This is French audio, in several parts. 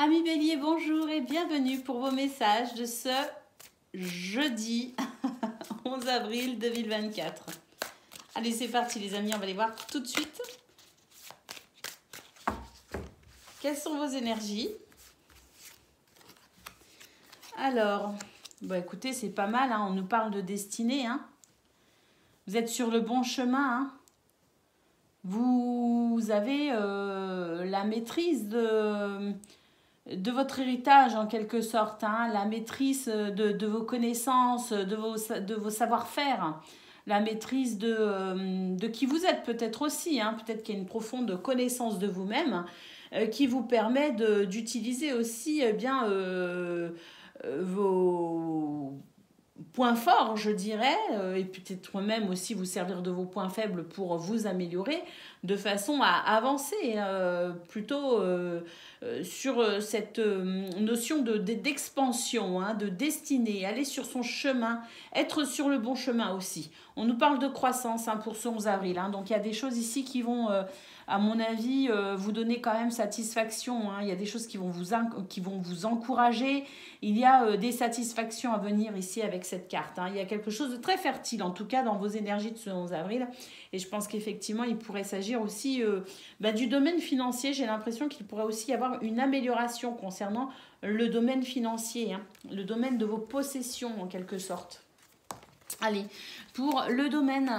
Amis Bélier, bonjour et bienvenue pour vos messages de ce jeudi 11 avril 2024. Allez, c'est parti les amis, on va les voir tout de suite. Quelles sont vos énergies? Alors, écoutez, c'est pas mal, hein, on nous parle de destinée. Hein. Vous êtes sur le bon chemin. Hein. Vous avez la maîtrise de votre héritage en quelque sorte, hein, la maîtrise de vos connaissances, de vos savoir-faire, la maîtrise de qui vous êtes peut-être aussi, hein, peut-être qu'il y a une profonde connaissance de vous-même qui vous permet d'utiliser aussi vos points forts, je dirais, et peut-être même aussi vous servir de vos points faibles pour vous améliorer de façon à avancer plutôt sur cette notion d'expansion, hein, de destinée, aller sur son chemin, être sur le bon chemin aussi. On nous parle de croissance hein, pour ce 11 avril, hein, donc il y a des choses ici qui vont... à mon avis, vous donner quand même satisfaction. Hein. Il y a des choses qui vont vous encourager. Il y a des satisfactions à venir ici avec cette carte. Hein. Il y a quelque chose de très fertile, en tout cas, dans vos énergies de ce 11 avril. Et je pense qu'effectivement, il pourrait s'agir aussi du domaine financier. J'ai l'impression qu'il pourrait aussi y avoir une amélioration concernant le domaine financier, hein. Le domaine de vos possessions, en quelque sorte. Allez, pour le domaine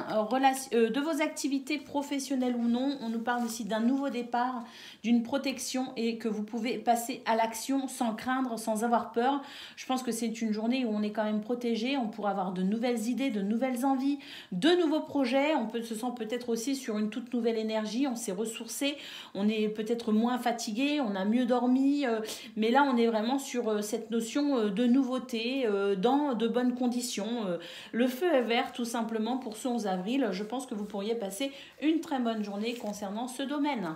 de vos activités professionnelles ou non, on nous parle ici d'un nouveau départ, d'une protection et que vous pouvez passer à l'action sans craindre, sans avoir peur. Je pense que c'est une journée où on est quand même protégé, on pourra avoir de nouvelles idées, de nouvelles envies, de nouveaux projets. On se sent peut-être aussi sur une toute nouvelle énergie, on s'est ressourcé, on est peut-être moins fatigué, on a mieux dormi. Mais là, on est vraiment sur cette notion de nouveauté, dans de bonnes conditions. Le feu est vert tout simplement pour ce 11 avril. Je pense que vous pourriez passer une très bonne journée concernant ce domaine.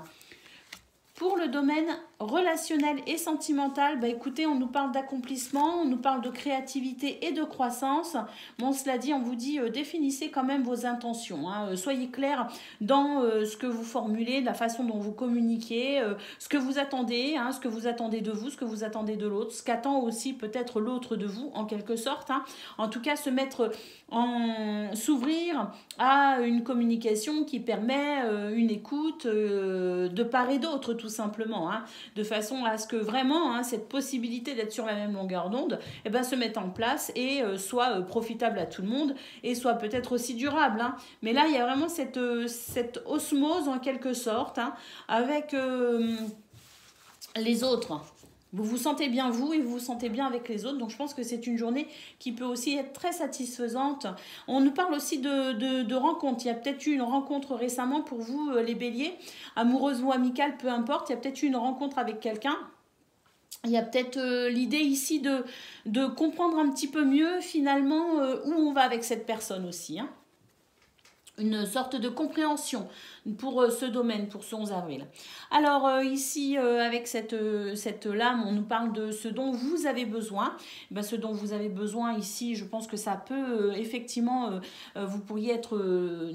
Pour le domaine relationnel et sentimental, écoutez, on nous parle d'accomplissement, on nous parle de créativité et de croissance. Bon, cela dit, on vous dit, définissez quand même vos intentions. Hein. Soyez clair dans ce que vous formulez, la façon dont vous communiquez, ce que vous attendez, hein, ce que vous attendez de vous, ce que vous attendez de l'autre, ce qu'attend aussi peut-être l'autre de vous, en quelque sorte. Hein. En tout cas, s'ouvrir à une communication qui permet une écoute de part et d'autre, tout simplement, hein, de façon à ce que vraiment hein, cette possibilité d'être sur la même longueur d'onde se mette en place et soit profitable à tout le monde et soit peut-être aussi durable. Hein. Mais là, il y a vraiment cette osmose en quelque sorte hein, avec les autres. Vous vous sentez bien vous et vous vous sentez bien avec les autres. Donc je pense que c'est une journée qui peut aussi être très satisfaisante. On nous parle aussi de rencontres. Il y a peut-être eu une rencontre récemment pour vous les béliers, amoureuse ou amicale, peu importe. Il y a peut-être eu une rencontre avec quelqu'un. Il y a peut-être l'idée ici de comprendre un petit peu mieux finalement où on va avec cette personne aussi. Hein. Une sorte de compréhension pour ce domaine, pour ce 11 avril. Alors ici, avec cette lame, on nous parle de ce dont vous avez besoin. Ce dont vous avez besoin ici, je pense que ça peut effectivement, vous pourriez être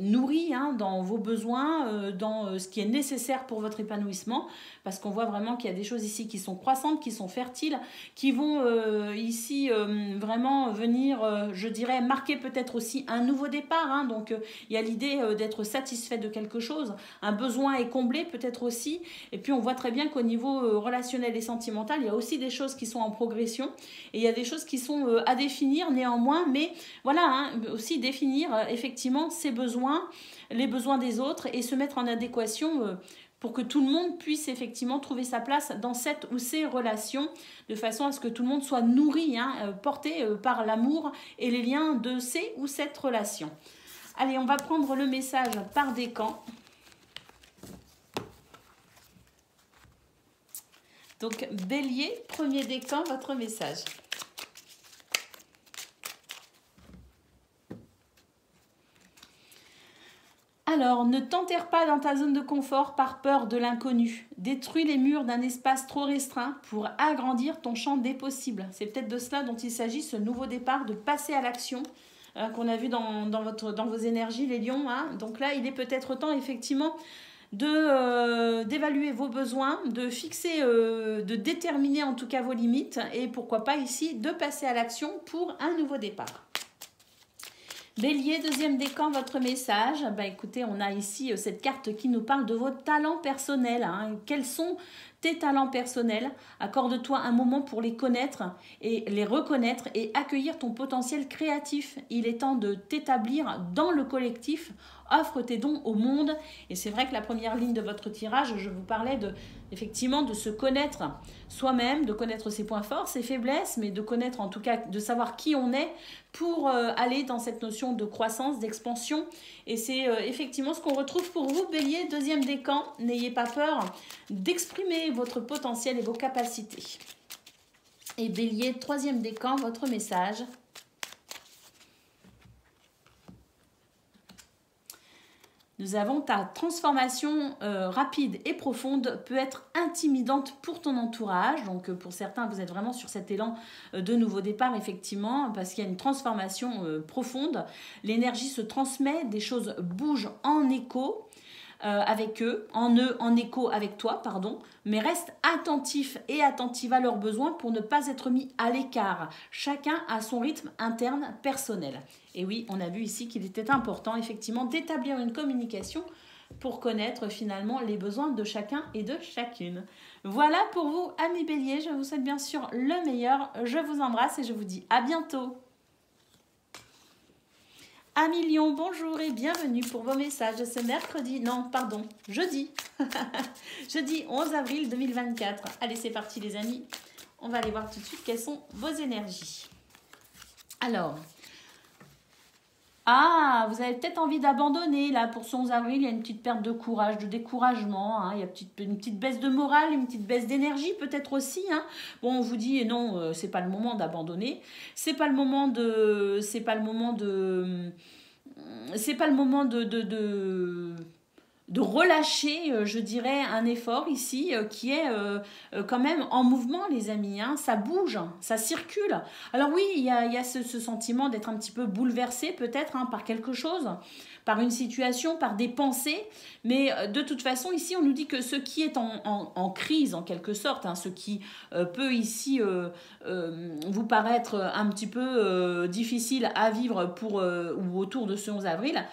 nourri hein, dans vos besoins, dans ce qui est nécessaire pour votre épanouissement, parce qu'on voit vraiment qu'il y a des choses ici qui sont croissantes, qui sont fertiles, qui vont ici vraiment venir, je dirais, marquer peut-être aussi un nouveau départ. Hein, donc il y a l'idée d'être satisfait de quelque chose, un besoin est comblé peut-être aussi, et puis on voit très bien qu'au niveau relationnel et sentimental, il y a aussi des choses qui sont en progression, et il y a des choses qui sont à définir néanmoins, mais voilà, hein, aussi définir effectivement ses besoins, les besoins des autres, et se mettre en adéquation pour que tout le monde puisse effectivement trouver sa place dans cette ou ces relations, de façon à ce que tout le monde soit nourri, hein, porté par l'amour et les liens de ces ou cette relation. Allez, on va prendre le message par décan. Donc, Bélier, premier décan, votre message. Alors, ne t'enterre pas dans ta zone de confort par peur de l'inconnu. Détruis les murs d'un espace trop restreint pour agrandir ton champ des possibles. C'est peut-être de cela dont il s'agit, ce nouveau départ, de passer à l'action. Qu'on a vu dans vos énergies, les lions. Hein. Donc là, il est peut-être temps, effectivement, d'évaluer vos besoins, de fixer, de déterminer en tout cas vos limites et pourquoi pas ici de passer à l'action pour un nouveau départ. Bélier, deuxième décan, votre message. Écoutez, on a ici cette carte qui nous parle de vos talents personnels. Quels sont tes talents personnels? Accorde-toi un moment pour les connaître et les reconnaître et accueillir ton potentiel créatif. Il est temps de t'établir dans le collectif. Offre tes dons au monde. Et c'est vrai que la première ligne de votre tirage, je vous parlais effectivement de se connaître soi-même, de connaître ses points forts, ses faiblesses, mais de connaître en tout cas, de savoir qui on est pour aller dans cette notion de croissance, d'expansion. Et c'est effectivement ce qu'on retrouve pour vous, Bélier, deuxième décan. N'ayez pas peur d'exprimer votre potentiel et vos capacités. Et Bélier, troisième décan, votre message. Nous avons ta transformation rapide et profonde peut être intimidante pour ton entourage. Donc pour certains, vous êtes vraiment sur cet élan de nouveau départ, effectivement, parce qu'il y a une transformation profonde. L'énergie se transmet, des choses bougent en écho avec eux, en écho avec toi, pardon, mais reste attentif et attentive à leurs besoins pour ne pas être mis à l'écart. Chacun a son rythme interne personnel. Et oui, on a vu ici qu'il était important, effectivement, d'établir une communication pour connaître finalement les besoins de chacun et de chacune. Voilà pour vous, amis Bélier. Je vous souhaite bien sûr le meilleur. Je vous embrasse et je vous dis à bientôt. Amis Lion, bonjour et bienvenue pour vos messages de ce jeudi. Jeudi 11 avril 2024. Allez, c'est parti les amis. On va aller voir tout de suite quelles sont vos énergies. Alors, vous avez peut-être envie d'abandonner là pour ce 11 avril. Il y a une petite perte de courage, de découragement. Il y a une petite baisse de morale, une petite baisse d'énergie peut-être aussi. Bon, on vous dit non, c'est pas le moment d'abandonner. C'est pas le moment de relâcher, je dirais, un effort ici qui est quand même en mouvement, les amis. Ça bouge, ça circule. Alors oui, il y a ce sentiment d'être un petit peu bouleversé peut-être par quelque chose, par une situation, par des pensées. Mais de toute façon, ici, on nous dit que ce qui est en crise, en quelque sorte, ce qui peut ici vous paraître un petit peu difficile à vivre ou autour de ce 11 avril,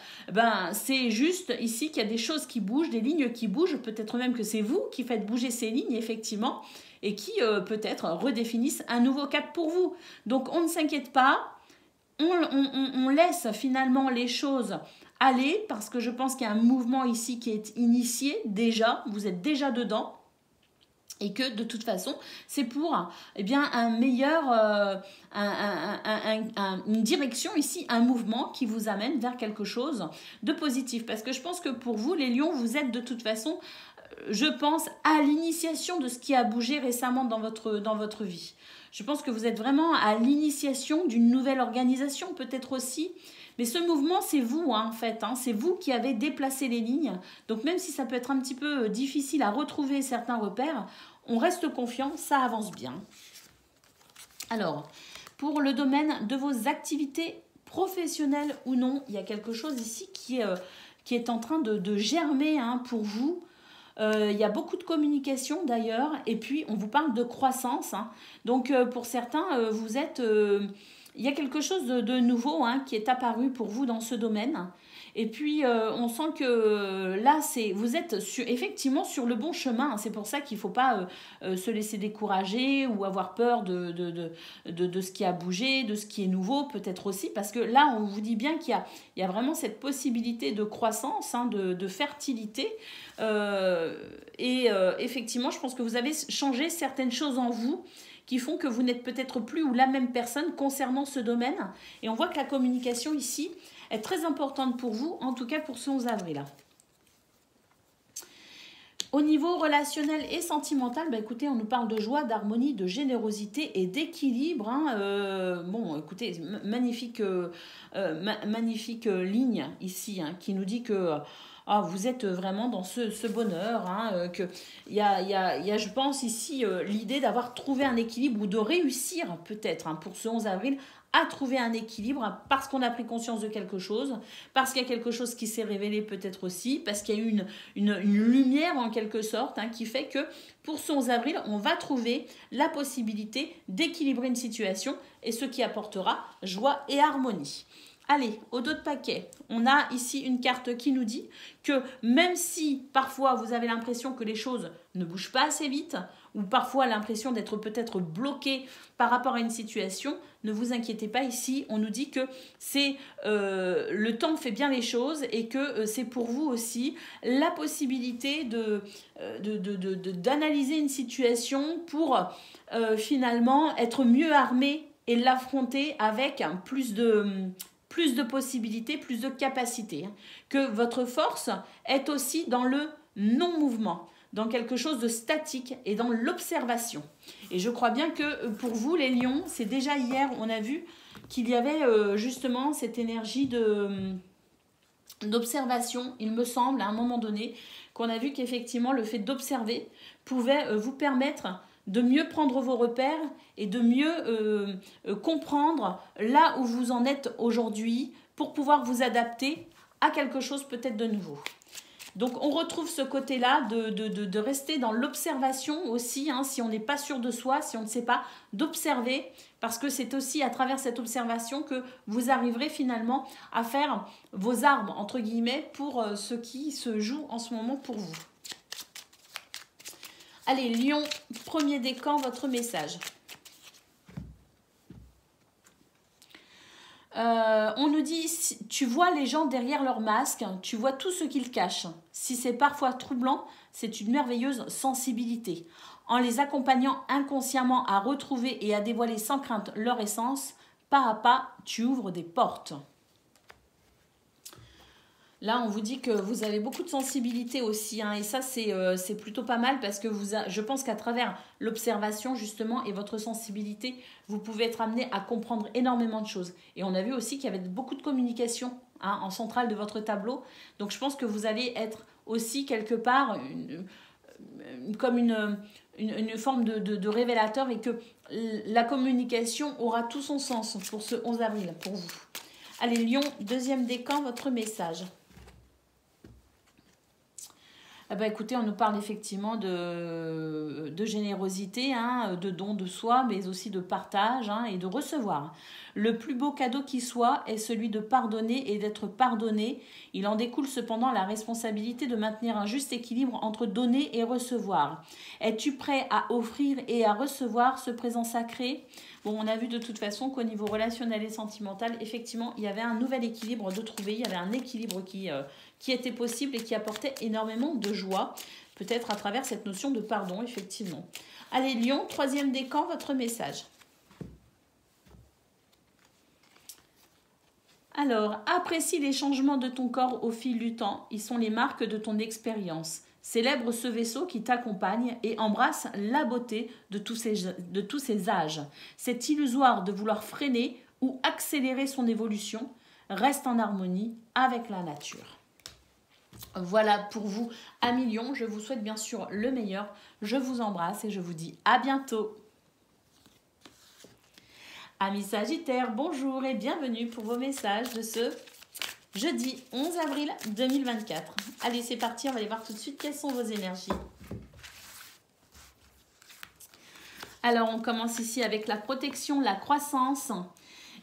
c'est juste ici qu'il y a des choses qui bougent, des lignes qui bougent, peut-être même que c'est vous qui faites bouger ces lignes, effectivement, et qui peut-être redéfinissent un nouveau cap pour vous. Donc on ne s'inquiète pas, on laisse finalement les choses aller, parce que je pense qu'il y a un mouvement ici qui est initié déjà, vous êtes déjà dedans, et que de toute façon, c'est pour un meilleur, une direction ici, un mouvement qui vous amène vers quelque chose de positif. Parce que je pense que pour vous, les lions, vous êtes de toute façon, je pense, à l'initiation de ce qui a bougé récemment dans votre vie. Je pense que vous êtes vraiment à l'initiation d'une nouvelle organisation, peut-être aussi. Mais ce mouvement, c'est vous, en fait. C'est vous qui avez déplacé les lignes. Donc, même si ça peut être un petit peu difficile à retrouver certains repères, on reste confiant, ça avance bien. Alors, pour le domaine de vos activités professionnelles ou non, il y a quelque chose ici qui est en train de germer pour vous. Il y a beaucoup de communication d'ailleurs. Et puis, on vous parle de croissance. Donc, pour certains, vous êtes... il y a quelque chose de nouveau qui est apparu pour vous dans ce domaine. Et puis, on sent que là, vous êtes effectivement sur le bon chemin. C'est pour ça qu'il ne faut pas se laisser décourager ou avoir peur de ce qui a bougé, de ce qui est nouveau, peut-être aussi. Parce que là, on vous dit bien qu'il y a vraiment cette possibilité de croissance, de fertilité. Effectivement, je pense que vous avez changé certaines choses en vous qui font que vous n'êtes peut-être plus ou la même personne concernant ce domaine. Et on voit que la communication ici est très importante pour vous, en tout cas pour ce 11 avril. Au niveau relationnel et sentimental, écoutez, on nous parle de joie, d'harmonie, de générosité et d'équilibre. Bon, écoutez, magnifique ligne ici qui nous dit que... vous êtes vraiment dans ce bonheur. Il y a, je pense, ici, l'idée d'avoir trouvé un équilibre ou de réussir peut-être pour ce 11 avril à trouver un équilibre parce qu'on a pris conscience de quelque chose, parce qu'il y a quelque chose qui s'est révélé peut-être aussi, parce qu'il y a eu une lumière en quelque sorte qui fait que pour ce 11 avril, on va trouver la possibilité d'équilibrer une situation et ce qui apportera joie et harmonie. Allez, au dos de paquet, on a ici une carte qui nous dit que même si parfois vous avez l'impression que les choses ne bougent pas assez vite, ou parfois l'impression d'être peut-être bloqué par rapport à une situation, ne vous inquiétez pas, ici on nous dit que c'est le temps fait bien les choses et que c'est pour vous aussi la possibilité d'analyser une situation pour finalement être mieux armé et l'affronter avec plus de possibilités, plus de capacités. Que votre force est aussi dans le non-mouvement, dans quelque chose de statique et dans l'observation. Et je crois bien que pour vous, les lions, c'est déjà hier, on a vu qu'il y avait justement cette énergie d'observation, il me semble, à un moment donné, qu'on a vu qu'effectivement, le fait d'observer pouvait vous permettre de mieux prendre vos repères et de mieux comprendre là où vous en êtes aujourd'hui pour pouvoir vous adapter à quelque chose peut-être de nouveau. Donc on retrouve ce côté-là de rester dans l'observation aussi, si on n'est pas sûr de soi, si on ne sait pas, d'observer, parce que c'est aussi à travers cette observation que vous arriverez finalement à faire vos armes, entre guillemets, pour ce qui se joue en ce moment pour vous. Allez, Lion, premier décan, votre message. On nous dit, tu vois les gens derrière leur masque, tu vois tout ce qu'ils cachent. Si c'est parfois troublant, c'est une merveilleuse sensibilité. En les accompagnant inconsciemment à retrouver et à dévoiler sans crainte leur essence, pas à pas, tu ouvres des portes. Là, on vous dit que vous avez beaucoup de sensibilité aussi, et ça, c'est plutôt pas mal parce que je pense qu'à travers l'observation, justement, et votre sensibilité, vous pouvez être amené à comprendre énormément de choses. Et on a vu aussi qu'il y avait beaucoup de communication en centrale de votre tableau. Donc, je pense que vous allez être aussi quelque part comme une forme de révélateur et que la communication aura tout son sens pour ce 11 avril, pour vous. Allez, Lion, deuxième décan, votre message. Écoutez, on nous parle effectivement de générosité, de don de soi, mais aussi de partage et de recevoir. Le plus beau cadeau qui soit est celui de pardonner et d'être pardonné. Il en découle cependant la responsabilité de maintenir un juste équilibre entre donner et recevoir. Es-tu prêt à offrir et à recevoir ce présent sacré ? Bon, on a vu de toute façon qu'au niveau relationnel et sentimental, effectivement, il y avait un nouvel équilibre de trouver. Il y avait un équilibre qui était possible et qui apportait énormément de joie, peut-être à travers cette notion de pardon, effectivement. Allez, Lion, troisième décan, votre message. Alors, apprécie les changements de ton corps au fil du temps. Ils sont les marques de ton expérience. Célèbre ce vaisseau qui t'accompagne et embrasse la beauté de tous ces âges. C'est illusoire de vouloir freiner ou accélérer son évolution. Reste en harmonie avec la nature. Voilà pour vous, amis Lions. Je vous souhaite bien sûr le meilleur. Je vous embrasse et je vous dis à bientôt. Amis Sagittaires, bonjour et bienvenue pour vos messages de ce jeudi 11 avril 2024. Allez, c'est parti, on va aller voir tout de suite quelles sont vos énergies. Alors, on commence ici avec la protection, la croissance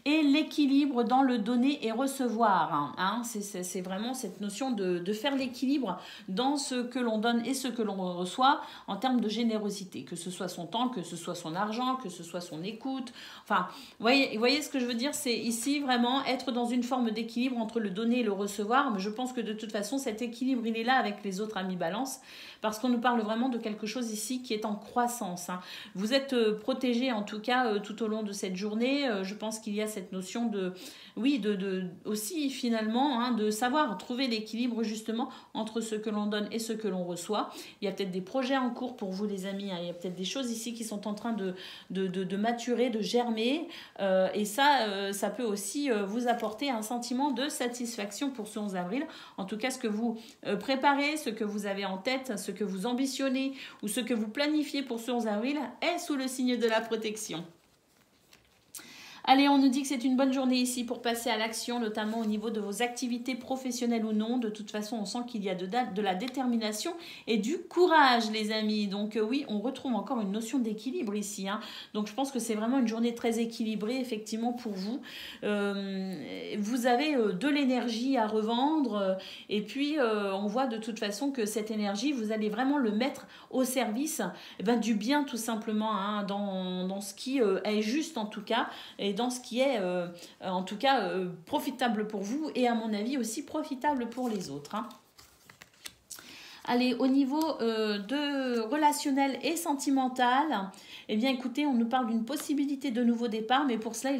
et l'équilibre dans le donner et recevoir. C'est vraiment cette notion de faire l'équilibre dans ce que l'on donne et ce que l'on reçoit en termes de générosité, que ce soit son temps, que ce soit son argent, que ce soit son écoute. Enfin, vous voyez ce que je veux dire, c'est ici vraiment être dans une forme d'équilibre entre le donner et le recevoir. Mais je pense que de toute façon, cet équilibre, il est là avec les autres amis balance, parce qu'on nous parle vraiment de quelque chose ici qui est en croissance. Vous êtes protégés en tout cas tout au long de cette journée. Je pense qu'il y a cette notion aussi finalement de savoir trouver l'équilibre justement entre ce que l'on donne et ce que l'on reçoit. Il y a peut-être des projets en cours pour vous les amis, il y a peut-être des choses ici qui sont en train de maturer, de germer et ça peut aussi vous apporter un sentiment de satisfaction pour ce 11 avril. En tout cas, ce que vous préparez, ce que vous avez en tête, ce que vous ambitionnez ou ce que vous planifiez pour ce 11 avril est sous le signe de la protection. Allez, on nous dit que c'est une bonne journée ici pour passer à l'action, notamment au niveau de vos activités professionnelles ou non. De toute façon, on sent qu'il y a de la détermination et du courage, les amis. Donc oui, on retrouve encore une notion d'équilibre ici. Hein. Donc je pense que c'est vraiment une journée très équilibrée, effectivement, pour vous. Vous avez de l'énergie à revendre et puis on voit de toute façon que cette énergie, vous allez vraiment le mettre au service du bien, tout simplement, hein, dans ce qui est juste, en tout cas, et dans ce qui est en tout cas profitable pour vous et à mon avis aussi profitable pour les autres. Hein. Allez, au niveau de relationnel et sentimental, eh bien écoutez, on nous parle d'une possibilité de nouveau départ, mais pour cela,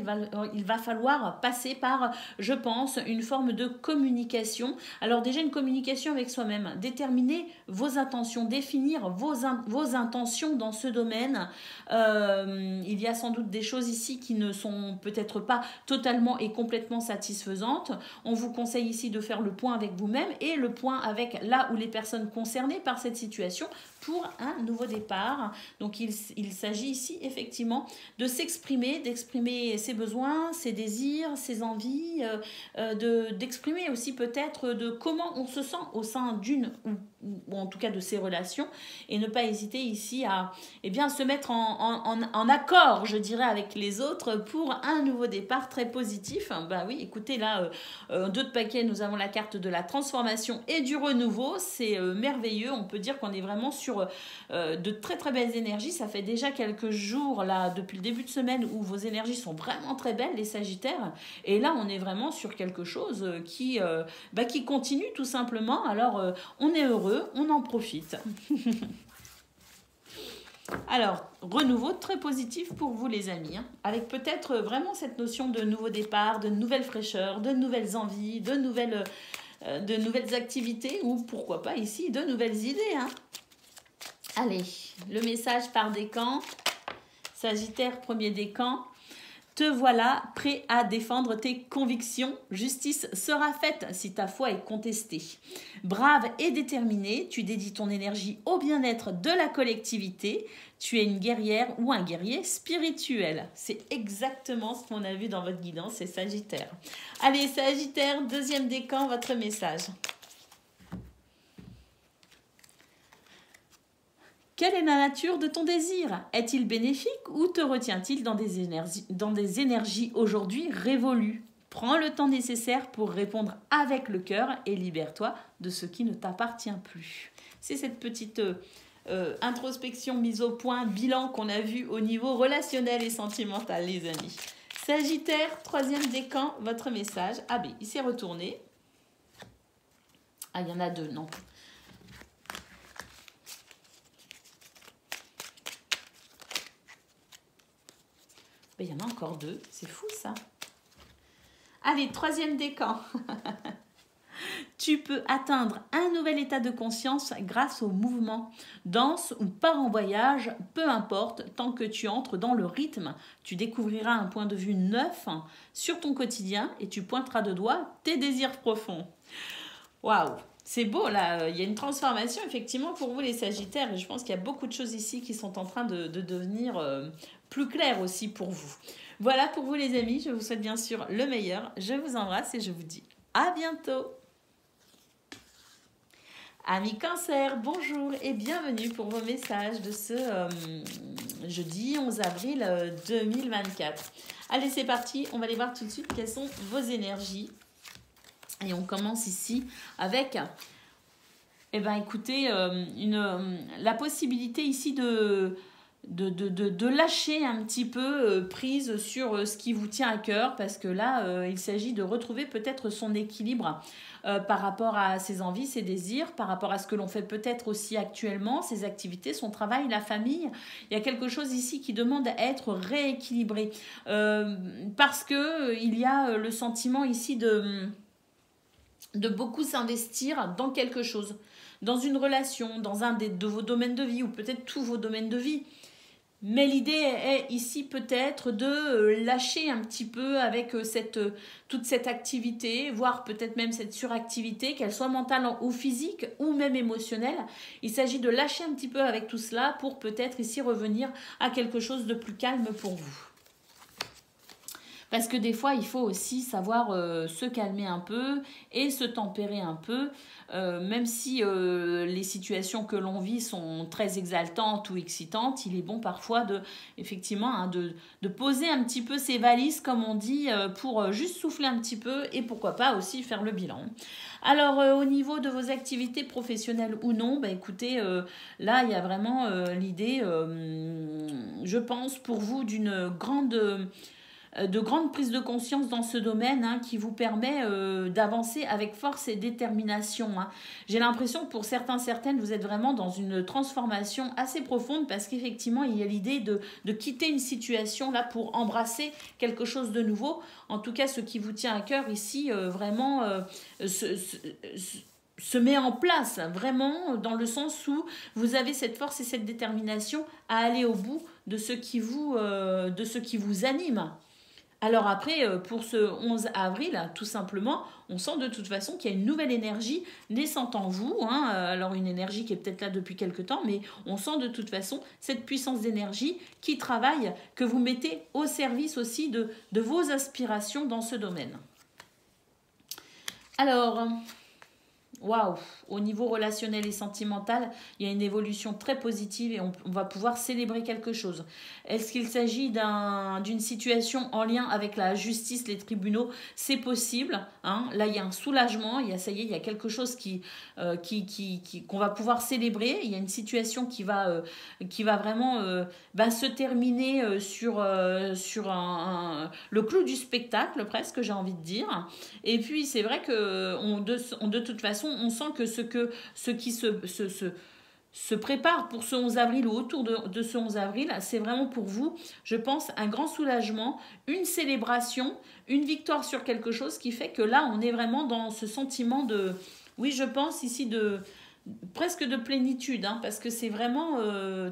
il va falloir passer par, je pense, une forme de communication. Alors déjà, une communication avec soi-même, déterminer vos intentions, définir vos intentions dans ce domaine. Il y a sans doute des choses ici qui ne sont peut-être pas totalement et complètement satisfaisantes. On vous conseille ici de faire le point avec vous-même et le point avec là où les personnes concernées par cette situation pour un nouveau départ. Donc il s'agit ici effectivement de s'exprimer, d'exprimer ses besoins, ses désirs, ses envies, d'exprimer aussi peut-être de comment on se sent au sein d'une ou en tout cas de ses relations et ne pas hésiter ici à se mettre en accord, je dirais, avec les autres pour un nouveau départ très positif. Bah oui, écoutez, là, d'autres paquets, nous avons la carte de la transformation et du renouveau. C'est merveilleux. On peut dire qu'on est vraiment sur de très très belles énergies. Ça fait déjà quelques jours, là, depuis le début de semaine, où vos énergies sont vraiment très belles, les Sagittaires. Et là, on est vraiment sur quelque chose qui continue tout simplement. Alors, on est heureux, on en profite. Alors, renouveau très positif pour vous les amis, hein, avec peut-être vraiment cette notion de nouveau départ, de nouvelle fraîcheur, de nouvelles envies, de nouvelles activités ou pourquoi pas ici de nouvelles idées. Hein. Allez, le message par décan, Sagittaire premier décan. Te voilà prêt à défendre tes convictions. Justice sera faite si ta foi est contestée. Brave et déterminé, tu dédies ton énergie au bien-être de la collectivité. Tu es une guerrière ou un guerrier spirituel. C'est exactement ce qu'on a vu dans votre guidance, c'est Sagittaire. Allez, Sagittaire, deuxième décan, votre message. Quelle est la nature de ton désir? Est-il bénéfique ou te retient-il dans des énergies aujourd'hui révolues? Prends le temps nécessaire pour répondre avec le cœur et libère-toi de ce qui ne t'appartient plus. C'est cette petite introspection, mise au point, bilan qu'on a vu au niveau relationnel et sentimental, les amis. Sagittaire, troisième décan, votre message. Ah ben, il s'est retourné. Ah, il y en a deux, non. Il y en a encore deux, c'est fou ça. Allez, troisième décan. Tu peux atteindre un nouvel état de conscience grâce au mouvement. Danse ou pars en voyage, peu importe, tant que tu entres dans le rythme, tu découvriras un point de vue neuf sur ton quotidien et tu pointeras de doigt tes désirs profonds. Waouh! C'est beau là, il y a une transformation effectivement pour vous les Sagittaires et je pense qu'il y a beaucoup de choses ici qui sont en train de devenir plus claires aussi pour vous. Voilà pour vous les amis, je vous souhaite bien sûr le meilleur, je vous embrasse et je vous dis à bientôt. Amis Cancer, bonjour et bienvenue pour vos messages de ce jeudi 11 avril 2024. Allez c'est parti, on va aller voir tout de suite quelles sont vos énergies. Et on commence ici avec, écoutez, la possibilité ici de lâcher un petit peu prise sur ce qui vous tient à cœur parce que là, il s'agit de retrouver peut-être son équilibre par rapport à ses envies, ses désirs, par rapport à ce que l'on fait peut-être aussi actuellement, ses activités, son travail, la famille. Il y a quelque chose ici qui demande à être rééquilibré parce que il y a le sentiment ici de beaucoup s'investir dans quelque chose, dans une relation, dans un de vos domaines de vie ou peut-être tous vos domaines de vie. Mais l'idée est ici peut-être de lâcher un petit peu avec toute cette activité, voire peut-être même cette suractivité, qu'elle soit mentale ou physique ou même émotionnelle. Il s'agit de lâcher un petit peu avec tout cela pour peut-être ici revenir à quelque chose de plus calme pour vous. Parce que des fois, il faut aussi savoir se calmer un peu et se tempérer un peu, même si les situations que l'on vit sont très exaltantes ou excitantes, il est bon parfois effectivement, hein, de poser un petit peu ses valises, comme on dit, pour juste souffler un petit peu et pourquoi pas aussi faire le bilan. Alors, au niveau de vos activités professionnelles ou non, bah, écoutez, là, il y a vraiment l'idée, je pense, pour vous d'une de grande prise de conscience dans ce domaine, hein, qui vous permet d'avancer avec force et détermination, hein. J'ai l'impression que pour certaines, vous êtes vraiment dans une transformation assez profonde parce qu'effectivement, il y a l'idée de quitter une situation là pour embrasser quelque chose de nouveau. En tout cas, ce qui vous tient à cœur ici, vraiment se met en place, vraiment dans le sens où vous avez cette force et cette détermination à aller au bout de ce qui vous anime. Alors après, pour ce 11 avril, tout simplement, on sent de toute façon qu'il y a une nouvelle énergie naissante en vous, hein. Alors une énergie qui est peut-être là depuis quelque temps, mais on sent de toute façon cette puissance d'énergie qui travaille, que vous mettez au service aussi de vos aspirations dans ce domaine. Alors, waouh, au niveau relationnel et sentimental, il y a une évolution très positive et on va pouvoir célébrer quelque chose. Est-ce qu'il s'agit d'une situation en lien avec la justice, les tribunaux? C'est possible, hein. Là, il y a un soulagement, ça y est, il y a quelque chose qu'on va pouvoir célébrer. Il y a une situation qui va vraiment se terminer sur le clou du spectacle, presque, j'ai envie de dire. Et puis, c'est vrai que de toute façon, on sent que ce qui se prépare pour ce 11 avril ou autour de ce 11 avril, c'est vraiment pour vous, je pense, un grand soulagement, une célébration, une victoire sur quelque chose qui fait que là, on est vraiment dans ce sentiment oui, je pense ici presque de plénitude, hein, parce que c'est vraiment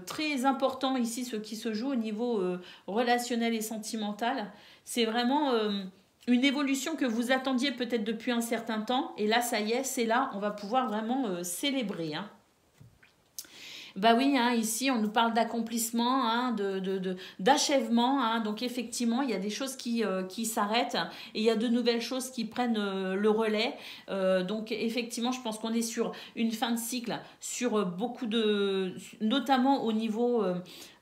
très important ici ce qui se joue au niveau relationnel et sentimental. C'est vraiment une évolution que vous attendiez peut-être depuis un certain temps, et là, ça y est, c'est là, on va pouvoir vraiment célébrer, hein. Bah oui, hein, ici on nous parle d'accomplissement, hein, d'achèvement, hein, donc effectivement il y a des choses qui s'arrêtent et il y a de nouvelles choses qui prennent le relais. Donc effectivement je pense qu'on est sur une fin de cycle, sur beaucoup notamment au niveau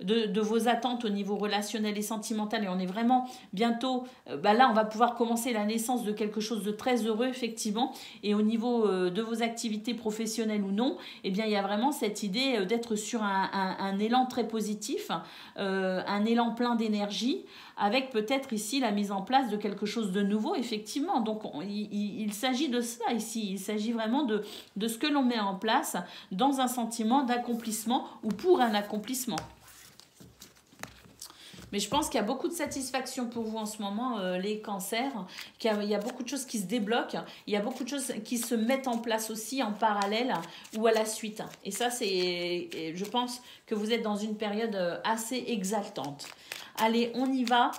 de vos attentes, au niveau relationnel et sentimental, et on est vraiment bientôt, là on va pouvoir commencer la naissance de quelque chose de très heureux effectivement, et au niveau de vos activités professionnelles ou non, eh bien il y a vraiment cette idée d'être sur un élan très positif, un élan plein d'énergie, avec peut-être ici la mise en place de quelque chose de nouveau, effectivement. Donc il s'agit de ça ici, il s'agit vraiment de ce que l'on met en place dans un sentiment d'accomplissement ou pour un accomplissement. Mais je pense qu'il y a beaucoup de satisfaction pour vous en ce moment, les cancers, qu'il y a beaucoup de choses qui se débloquent, il y a beaucoup de choses qui se mettent en place aussi en parallèle ou à la suite. Et ça, je pense que vous êtes dans une période assez exaltante. Allez, on y va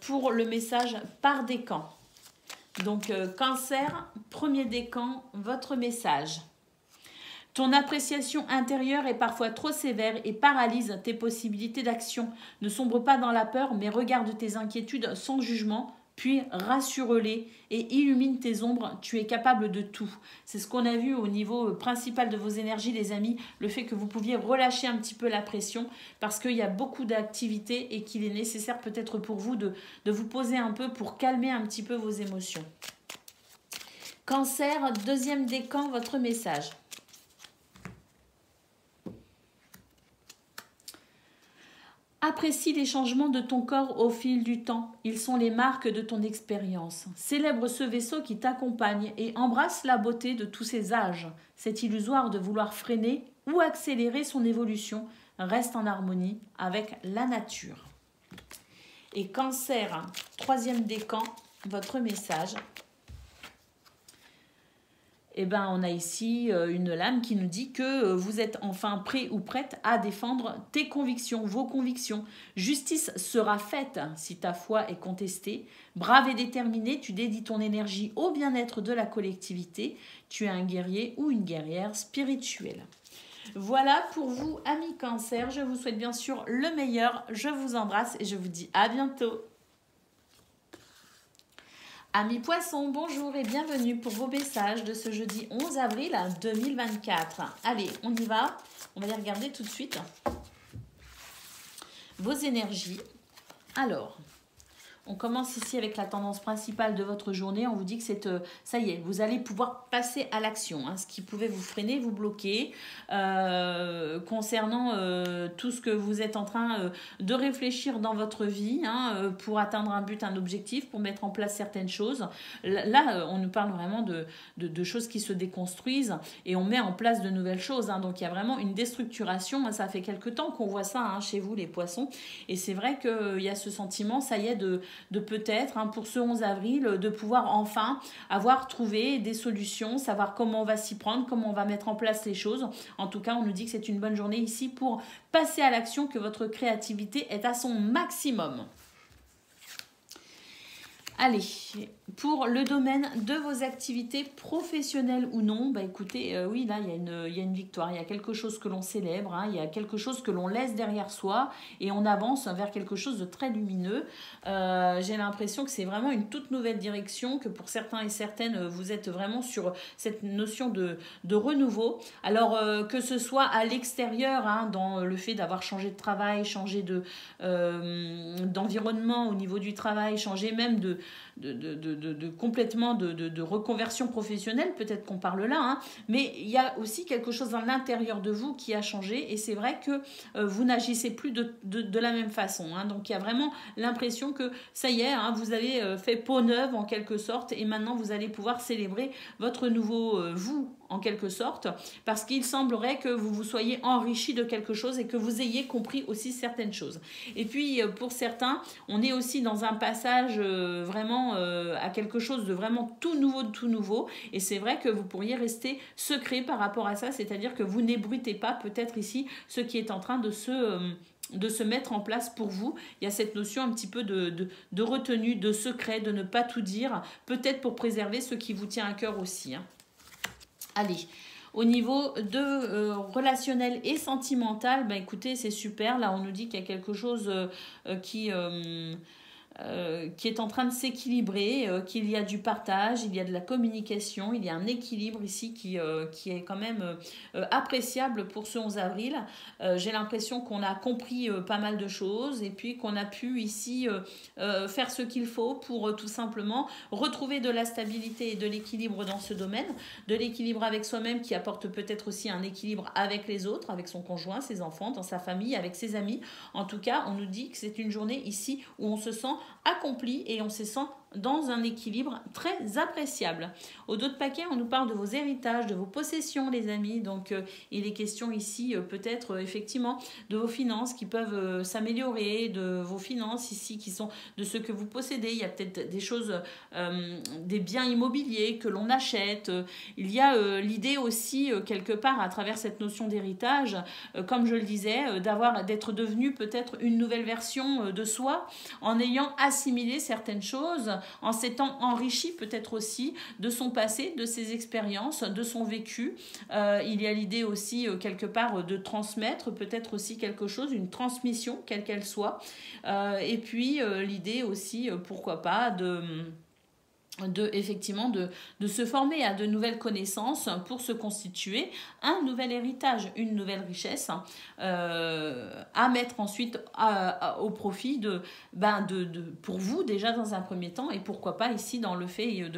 pour le message par décan. Donc, cancer, premier décan, votre message. Ton appréciation intérieure est parfois trop sévère et paralyse tes possibilités d'action. Ne sombre pas dans la peur, mais regarde tes inquiétudes sans jugement, puis rassure-les et illumine tes ombres. Tu es capable de tout. C'est ce qu'on a vu au niveau principal de vos énergies, les amis. Le fait que vous pouviez relâcher un petit peu la pression parce qu'il y a beaucoup d'activités et qu'il est nécessaire peut-être pour vous de vous poser un peu pour calmer un petit peu vos émotions. Cancer, deuxième décan, votre message. Apprécie les changements de ton corps au fil du temps. Ils sont les marques de ton expérience. Célèbre ce vaisseau qui t'accompagne et embrasse la beauté de tous ses âges. C'est illusoire de vouloir freiner ou accélérer son évolution. Reste en harmonie avec la nature. Et Cancer, troisième décan, votre message. Eh ben, on a ici une lame qui nous dit que vous êtes enfin prêt ou prête à défendre tes convictions, vos convictions. Justice sera faite si ta foi est contestée. Brave et déterminé, tu dédies ton énergie au bien-être de la collectivité. Tu es un guerrier ou une guerrière spirituelle. Voilà pour vous, amis Cancer. Je vous souhaite bien sûr le meilleur. Je vous embrasse et je vous dis à bientôt. Amis poissons, bonjour et bienvenue pour vos messages de ce jeudi 11 avril 2024. Allez, on y va. On va les regarder tout de suite. Vos énergies. Alors, on commence ici avec la tendance principale de votre journée. On vous dit que c'est ça y est, vous allez pouvoir passer à l'action. Hein, ce qui pouvait vous freiner, vous bloquer concernant tout ce que vous êtes en train de réfléchir dans votre vie pour atteindre un but, un objectif, pour mettre en place certaines choses. Là, on nous parle vraiment de choses qui se déconstruisent et on met en place de nouvelles choses. Hein, donc, il y a vraiment une déstructuration. Ça fait quelque temps qu'on voit ça chez vous, les poissons. Et c'est vrai qu'il y a ce sentiment, ça y est, de peut-être, pour ce 11 avril, de pouvoir enfin avoir trouvé des solutions, savoir comment on va s'y prendre, comment on va mettre en place les choses. En tout cas, on nous dit que c'est une bonne journée ici pour passer à l'action, que votre créativité est à son maximum. Allez, pour le domaine de vos activités professionnelles ou non, écoutez, oui, là, il y a une victoire, il y a quelque chose que l'on célèbre, il y a quelque chose que l'on laisse derrière soi et on avance vers quelque chose de très lumineux. J'ai l'impression que c'est vraiment une toute nouvelle direction, que pour certains et certaines, vous êtes vraiment sur cette notion de renouveau. Alors, que ce soit à l'extérieur, dans le fait d'avoir changé de travail, changé d'environnement au niveau du travail, changé même complètement de reconversion professionnelle, peut-être qu'on parle là, mais il y a aussi quelque chose à l'intérieur de vous qui a changé et c'est vrai que vous n'agissez plus de la même façon. Donc il y a vraiment l'impression que ça y est, vous avez fait peau neuve en quelque sorte et maintenant vous allez pouvoir célébrer votre nouveau vous en quelque sorte, parce qu'il semblerait que vous vous soyez enrichi de quelque chose et que vous ayez compris aussi certaines choses. Et puis pour certains, on est aussi dans un passage vraiment à quelque chose de vraiment tout nouveau, et c'est vrai que vous pourriez rester secret par rapport à ça, c'est-à-dire que vous n'ébruitez pas peut-être ici ce qui est en train de se mettre en place pour vous. Il y a cette notion un petit peu de retenue, de secret, de ne pas tout dire, peut-être pour préserver ce qui vous tient à cœur aussi. Allez, au niveau de relationnel et sentimental, écoutez, c'est super. Là, on nous dit qu'il y a quelque chose qui est en train de s'équilibrer, qu'il y a du partage, il y a de la communication, il y a un équilibre ici qui est quand même appréciable pour ce 11 avril. J'ai l'impression qu'on a compris pas mal de choses et puis qu'on a pu ici faire ce qu'il faut pour tout simplement retrouver de la stabilité et de l'équilibre dans ce domaine, de l'équilibre avec soi-même qui apporte peut-être aussi un équilibre avec les autres, avec son conjoint, ses enfants, dans sa famille, avec ses amis. En tout cas, on nous dit que c'est une journée ici où on se sent accompli et on se sent dans un équilibre très appréciable. Au dos de paquet, on nous parle de vos héritages, de vos possessions, les amis. Donc, il est question ici, peut-être, effectivement, de vos finances qui peuvent s'améliorer, de vos finances ici qui sont de ce que vous possédez. Il y a peut-être des choses, des biens immobiliers que l'on achète. Il y a l'idée aussi, quelque part, à travers cette notion d'héritage, comme je le disais, d'être devenu peut-être une nouvelle version de soi en ayant assimilé certaines choses, en s'étant enrichi peut-être aussi de son passé, de ses expériences, de son vécu. Il y a l'idée aussi quelque part de transmettre peut-être aussi quelque chose, une transmission quelle qu'elle soit. Et puis l'idée aussi, pourquoi pas, effectivement de se former à de nouvelles connaissances pour se constituer un nouvel héritage, une nouvelle richesse à mettre ensuite au profit pour vous déjà dans un premier temps et pourquoi pas ici dans le fait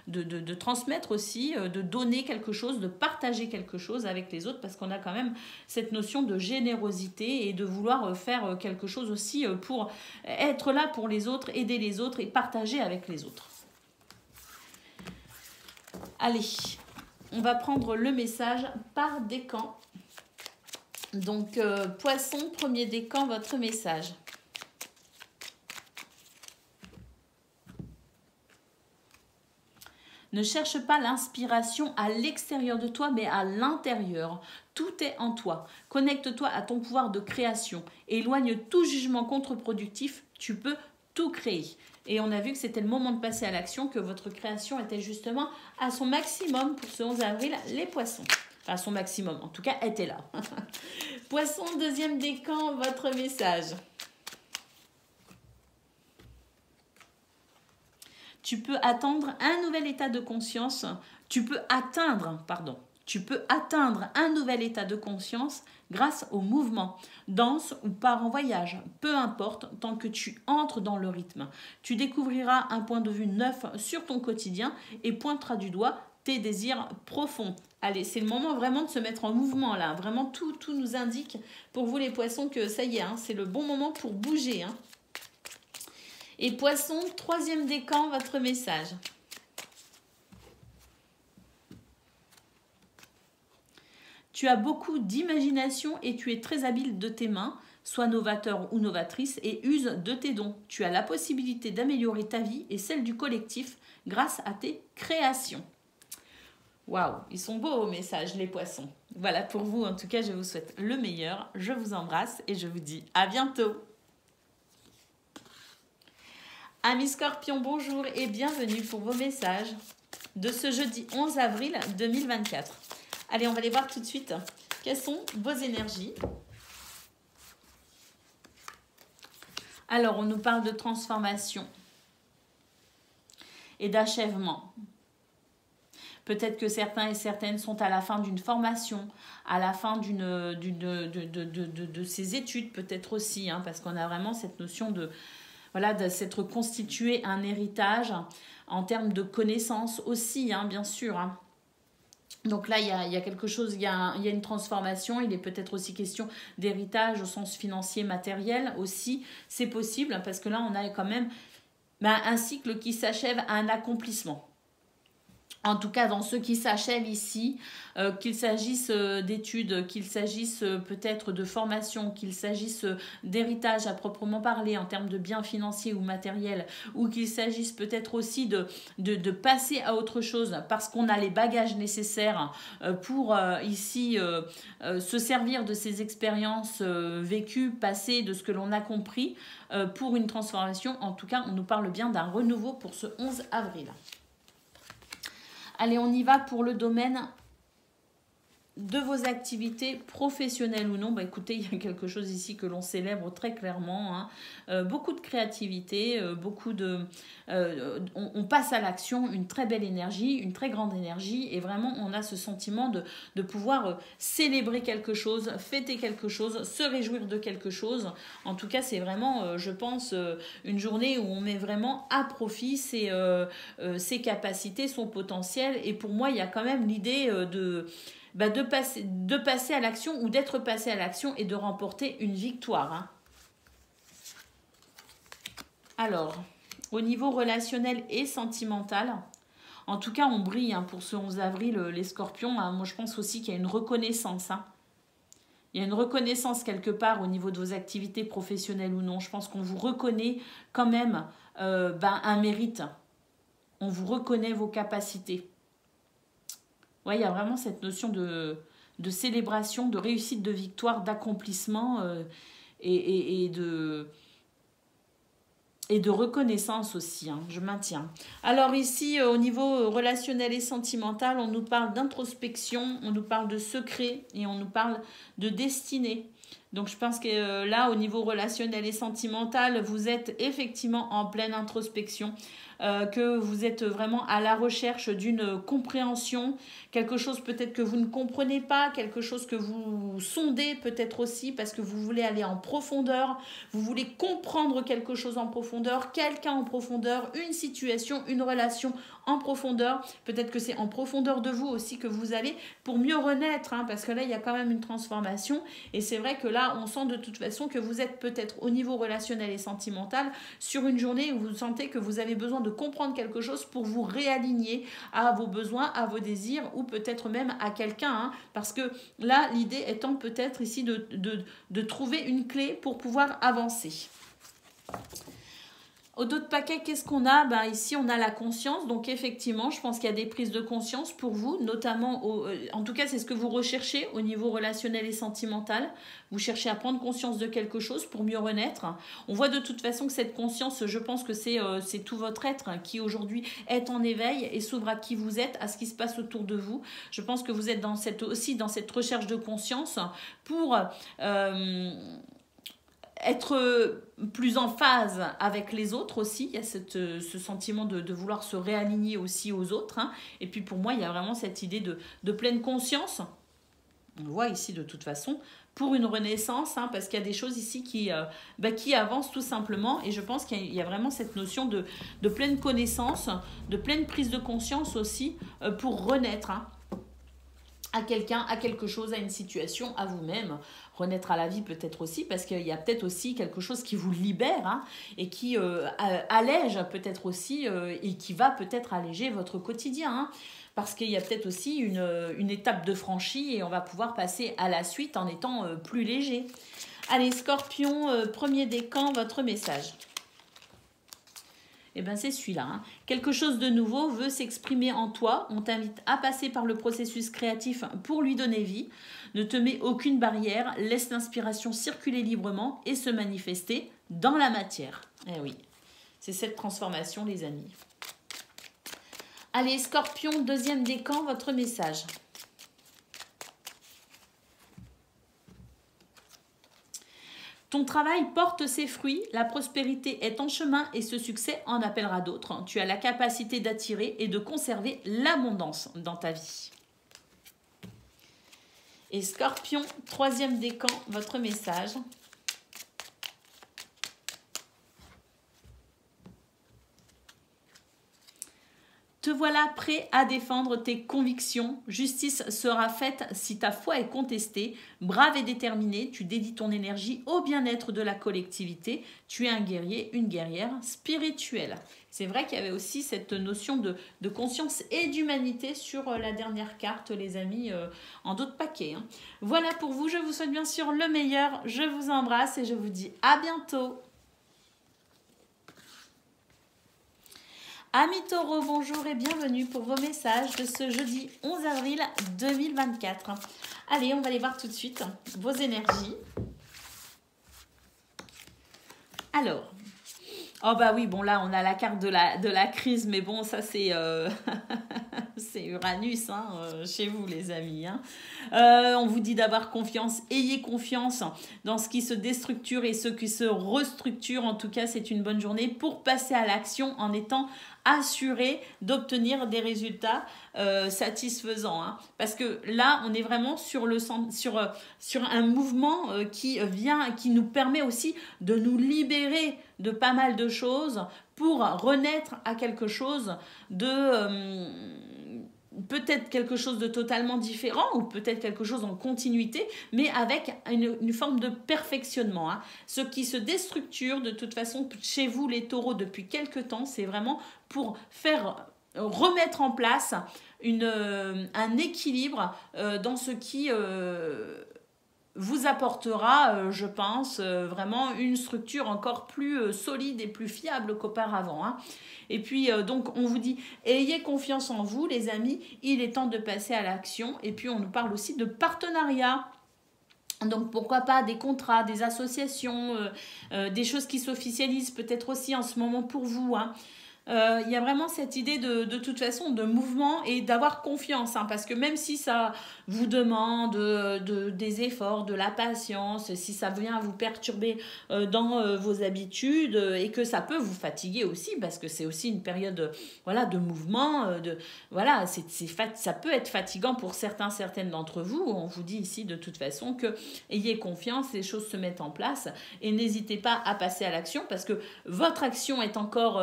de transmettre aussi, de donner quelque chose, de partager quelque chose avec les autres parce qu'on a quand même cette notion de générosité et de vouloir faire quelque chose aussi pour être là pour les autres, aider les autres et partager avec les autres. Allez, on va prendre le message par décan. Donc, poisson, premier décan, votre message. Ne cherche pas l'inspiration à l'extérieur de toi, mais à l'intérieur. Tout est en toi. Connecte-toi à ton pouvoir de création. Éloigne tout jugement contre-productif. Tu peux tout créer. Et on a vu que c'était le moment de passer à l'action, que votre création était justement à son maximum pour ce 11 avril, les poissons. Enfin, son maximum, en tout cas, était là. Poisson, deuxième décan, votre message. tu peux attendre un nouvel état de conscience, tu peux atteindre un nouvel état de conscience grâce au mouvement, danse ou part en voyage, peu importe, tant que tu entres dans le rythme. Tu découvriras un point de vue neuf sur ton quotidien et pointeras du doigt tes désirs profonds. Allez, c'est le moment vraiment de se mettre en mouvement là. Vraiment, tout nous indique pour vous les poissons que ça y est, c'est le bon moment pour bouger. Et poissons, troisième décan, votre message. Tu as beaucoup d'imagination et tu es très habile de tes mains, sois novateur ou novatrice et use de tes dons. Tu as la possibilité d'améliorer ta vie et celle du collectif grâce à tes créations. Waouh, ils sont beaux vos messages, les poissons. Voilà, pour vous, en tout cas, je vous souhaite le meilleur. Je vous embrasse et je vous dis à bientôt. Amis Scorpions, bonjour et bienvenue pour vos messages de ce jeudi 11 avril 2024. Allez, on va les voir tout de suite. Quelles sont vos énergies? Alors, on nous parle de transformation et d'achèvement. Peut-être que certains et certaines sont à la fin d'une formation, à la fin de ses études, peut-être aussi, parce qu'on a vraiment cette notion de s'être constitué un héritage en termes de connaissances aussi, bien sûr. Donc là, il y a quelque chose, il y a une transformation. Il est peut-être aussi question d'héritage au sens financier, matériel aussi. C'est possible parce que là, on a quand même un cycle qui s'achève à un accomplissement. En tout cas, dans ceux qui s'achèvent ici, qu'il s'agisse d'études, qu'il s'agisse peut-être de formation, qu'il s'agisse d'héritage à proprement parler en termes de biens financiers ou matériels, ou qu'il s'agisse peut-être aussi de passer à autre chose parce qu'on a les bagages nécessaires pour ici se servir de ces expériences vécues, passées, de ce que l'on a compris pour une transformation. En tout cas, on nous parle bien d'un renouveau pour ce 11 avril. Allez, on y va pour le domaine de vos activités professionnelles ou non. Écoutez, il y a quelque chose ici que l'on célèbre très clairement. Beaucoup de créativité, on passe à l'action, une très belle énergie, une très grande énergie. Et vraiment, on a ce sentiment de pouvoir célébrer quelque chose, fêter quelque chose, se réjouir de quelque chose. En tout cas, c'est vraiment, je pense, une journée où on met vraiment à profit ses capacités, son potentiel. Et pour moi, il y a quand même l'idée de passer à l'action ou d'être passé à l'action et de remporter une victoire. Alors, au niveau relationnel et sentimental, en tout cas, on brille pour ce 11 avril, les Scorpions. Moi, je pense aussi qu'il y a une reconnaissance. Il y a une reconnaissance quelque part au niveau de vos activités professionnelles ou non. Je pense qu'on vous reconnaît quand même un mérite. On vous reconnaît vos capacités. Ouais, il y a vraiment cette notion de célébration, de réussite, de victoire, d'accomplissement et de reconnaissance aussi. Je maintiens. Alors ici, au niveau relationnel et sentimental, on nous parle d'introspection, on nous parle de secret et on nous parle de destinée. Donc je pense que là, au niveau relationnel et sentimental, vous êtes effectivement en pleine introspection. Que vous êtes vraiment à la recherche d'une compréhension, quelque chose peut-être que vous ne comprenez pas, quelque chose que vous sondez peut-être aussi parce que vous voulez aller en profondeur, vous voulez comprendre quelque chose en profondeur, quelqu'un en profondeur, une situation, une relation en profondeur. Peut-être que c'est en profondeur de vous aussi que vous allez pour mieux renaître, parce que là, il y a quand même une transformation. Et c'est vrai que là, on sent de toute façon que vous êtes peut-être au niveau relationnel et sentimental sur une journée où vous sentez que vous avez besoin de comprendre quelque chose pour vous réaligner à vos besoins, à vos désirs ou peut-être même à quelqu'un. Parce que là, l'idée étant peut-être ici de trouver une clé pour pouvoir avancer. Au dos de paquet, qu'est-ce qu'on a? Ici, on a la conscience. Donc, effectivement, je pense qu'il y a des prises de conscience pour vous, notamment, en tout cas, c'est ce que vous recherchez au niveau relationnel et sentimental. Vous cherchez à prendre conscience de quelque chose pour mieux renaître. On voit de toute façon que cette conscience, je pense que c'est tout votre être qui aujourd'hui est en éveil et s'ouvre à qui vous êtes, à ce qui se passe autour de vous. Je pense que vous êtes aussi dans cette recherche de conscience pour être plus en phase avec les autres aussi. Il y a ce sentiment de vouloir se réaligner aussi aux autres. Hein. Et puis pour moi, il y a vraiment cette idée de pleine conscience. On le voit ici de toute façon, pour une renaissance, hein, parce qu'il y a des choses ici qui avancent tout simplement. Et je pense qu'il y a vraiment cette notion de pleine connaissance, de pleine prise de conscience aussi pour renaître. Hein, à quelqu'un, à quelque chose, à une situation, à vous-même, renaître à la vie peut-être aussi, parce qu'il y a peut-être aussi quelque chose qui vous libère hein, et qui allège peut-être aussi et qui va peut-être alléger votre quotidien. Hein, parce qu'il y a peut-être aussi une étape de franchie et on va pouvoir passer à la suite en étant plus léger. Allez, Scorpion, premier décan, votre message. Eh bien, c'est celui-là. Hein. Quelque chose de nouveau veut s'exprimer en toi. On t'invite à passer par le processus créatif pour lui donner vie. Ne te mets aucune barrière. Laisse l'inspiration circuler librement et se manifester dans la matière. Eh oui, c'est cette transformation, les amis. Allez, Scorpion, deuxième décan, votre message. Ton travail porte ses fruits, la prospérité est en chemin et ce succès en appellera d'autres. Tu as la capacité d'attirer et de conserver l'abondance dans ta vie. Et Scorpion, troisième décan, votre message. Te voilà prêt à défendre tes convictions. Justice sera faite si ta foi est contestée. Brave et déterminé, tu dédies ton énergie au bien-être de la collectivité. Tu es un guerrier, une guerrière spirituelle. C'est vrai qu'il y avait aussi cette notion de conscience et d'humanité sur la dernière carte, les amis, en d'autres paquets. Hein. Voilà pour vous, je vous souhaite bien sûr le meilleur. Je vous embrasse et je vous dis à bientôt. Amis Taureaux, bonjour et bienvenue pour vos messages de ce jeudi 11 avril 2024. Allez, on va aller voir tout de suite vos énergies. Alors, oh bah oui, bon là on a la carte de la crise, mais bon ça c'est c'est Uranus hein, chez vous les amis. Hein. On vous dit d'avoir confiance, ayez confiance dans ce qui se déstructure et ce qui se restructure. En tout cas, c'est une bonne journée pour passer à l'action en étant assuré d'obtenir des résultats satisfaisants. Hein. Parce que là, on est vraiment sur un mouvement qui nous permet aussi de nous libérer de pas mal de choses pour renaître à quelque chose de... peut-être quelque chose de totalement différent ou peut-être quelque chose en continuité, mais avec une forme de perfectionnement. Hein. Ce qui se déstructure de toute façon chez vous les taureaux depuis quelque temps, c'est vraiment pour faire remettre en place un équilibre dans ce qui vous apportera, je pense, vraiment une structure encore plus solide et plus fiable qu'auparavant. Hein. Et puis, donc, on vous dit, ayez confiance en vous, les amis, il est temps de passer à l'action. Et puis, on nous parle aussi de partenariat. Donc, pourquoi pas des contrats, des associations, des choses qui s'officialisent peut-être aussi en ce moment pour vous, hein. Il y a vraiment cette idée de toute façon de mouvement et d'avoir confiance hein, parce que même si ça vous demande des efforts, de la patience, si ça vient vous perturber dans vos habitudes et que ça peut vous fatiguer aussi parce que c'est aussi une période voilà, de mouvement, voilà, ça peut être fatigant pour certaines d'entre vous. On vous dit ici de toute façon que ayez confiance, les choses se mettent en place et n'hésitez pas à passer à l'action parce que votre action est encore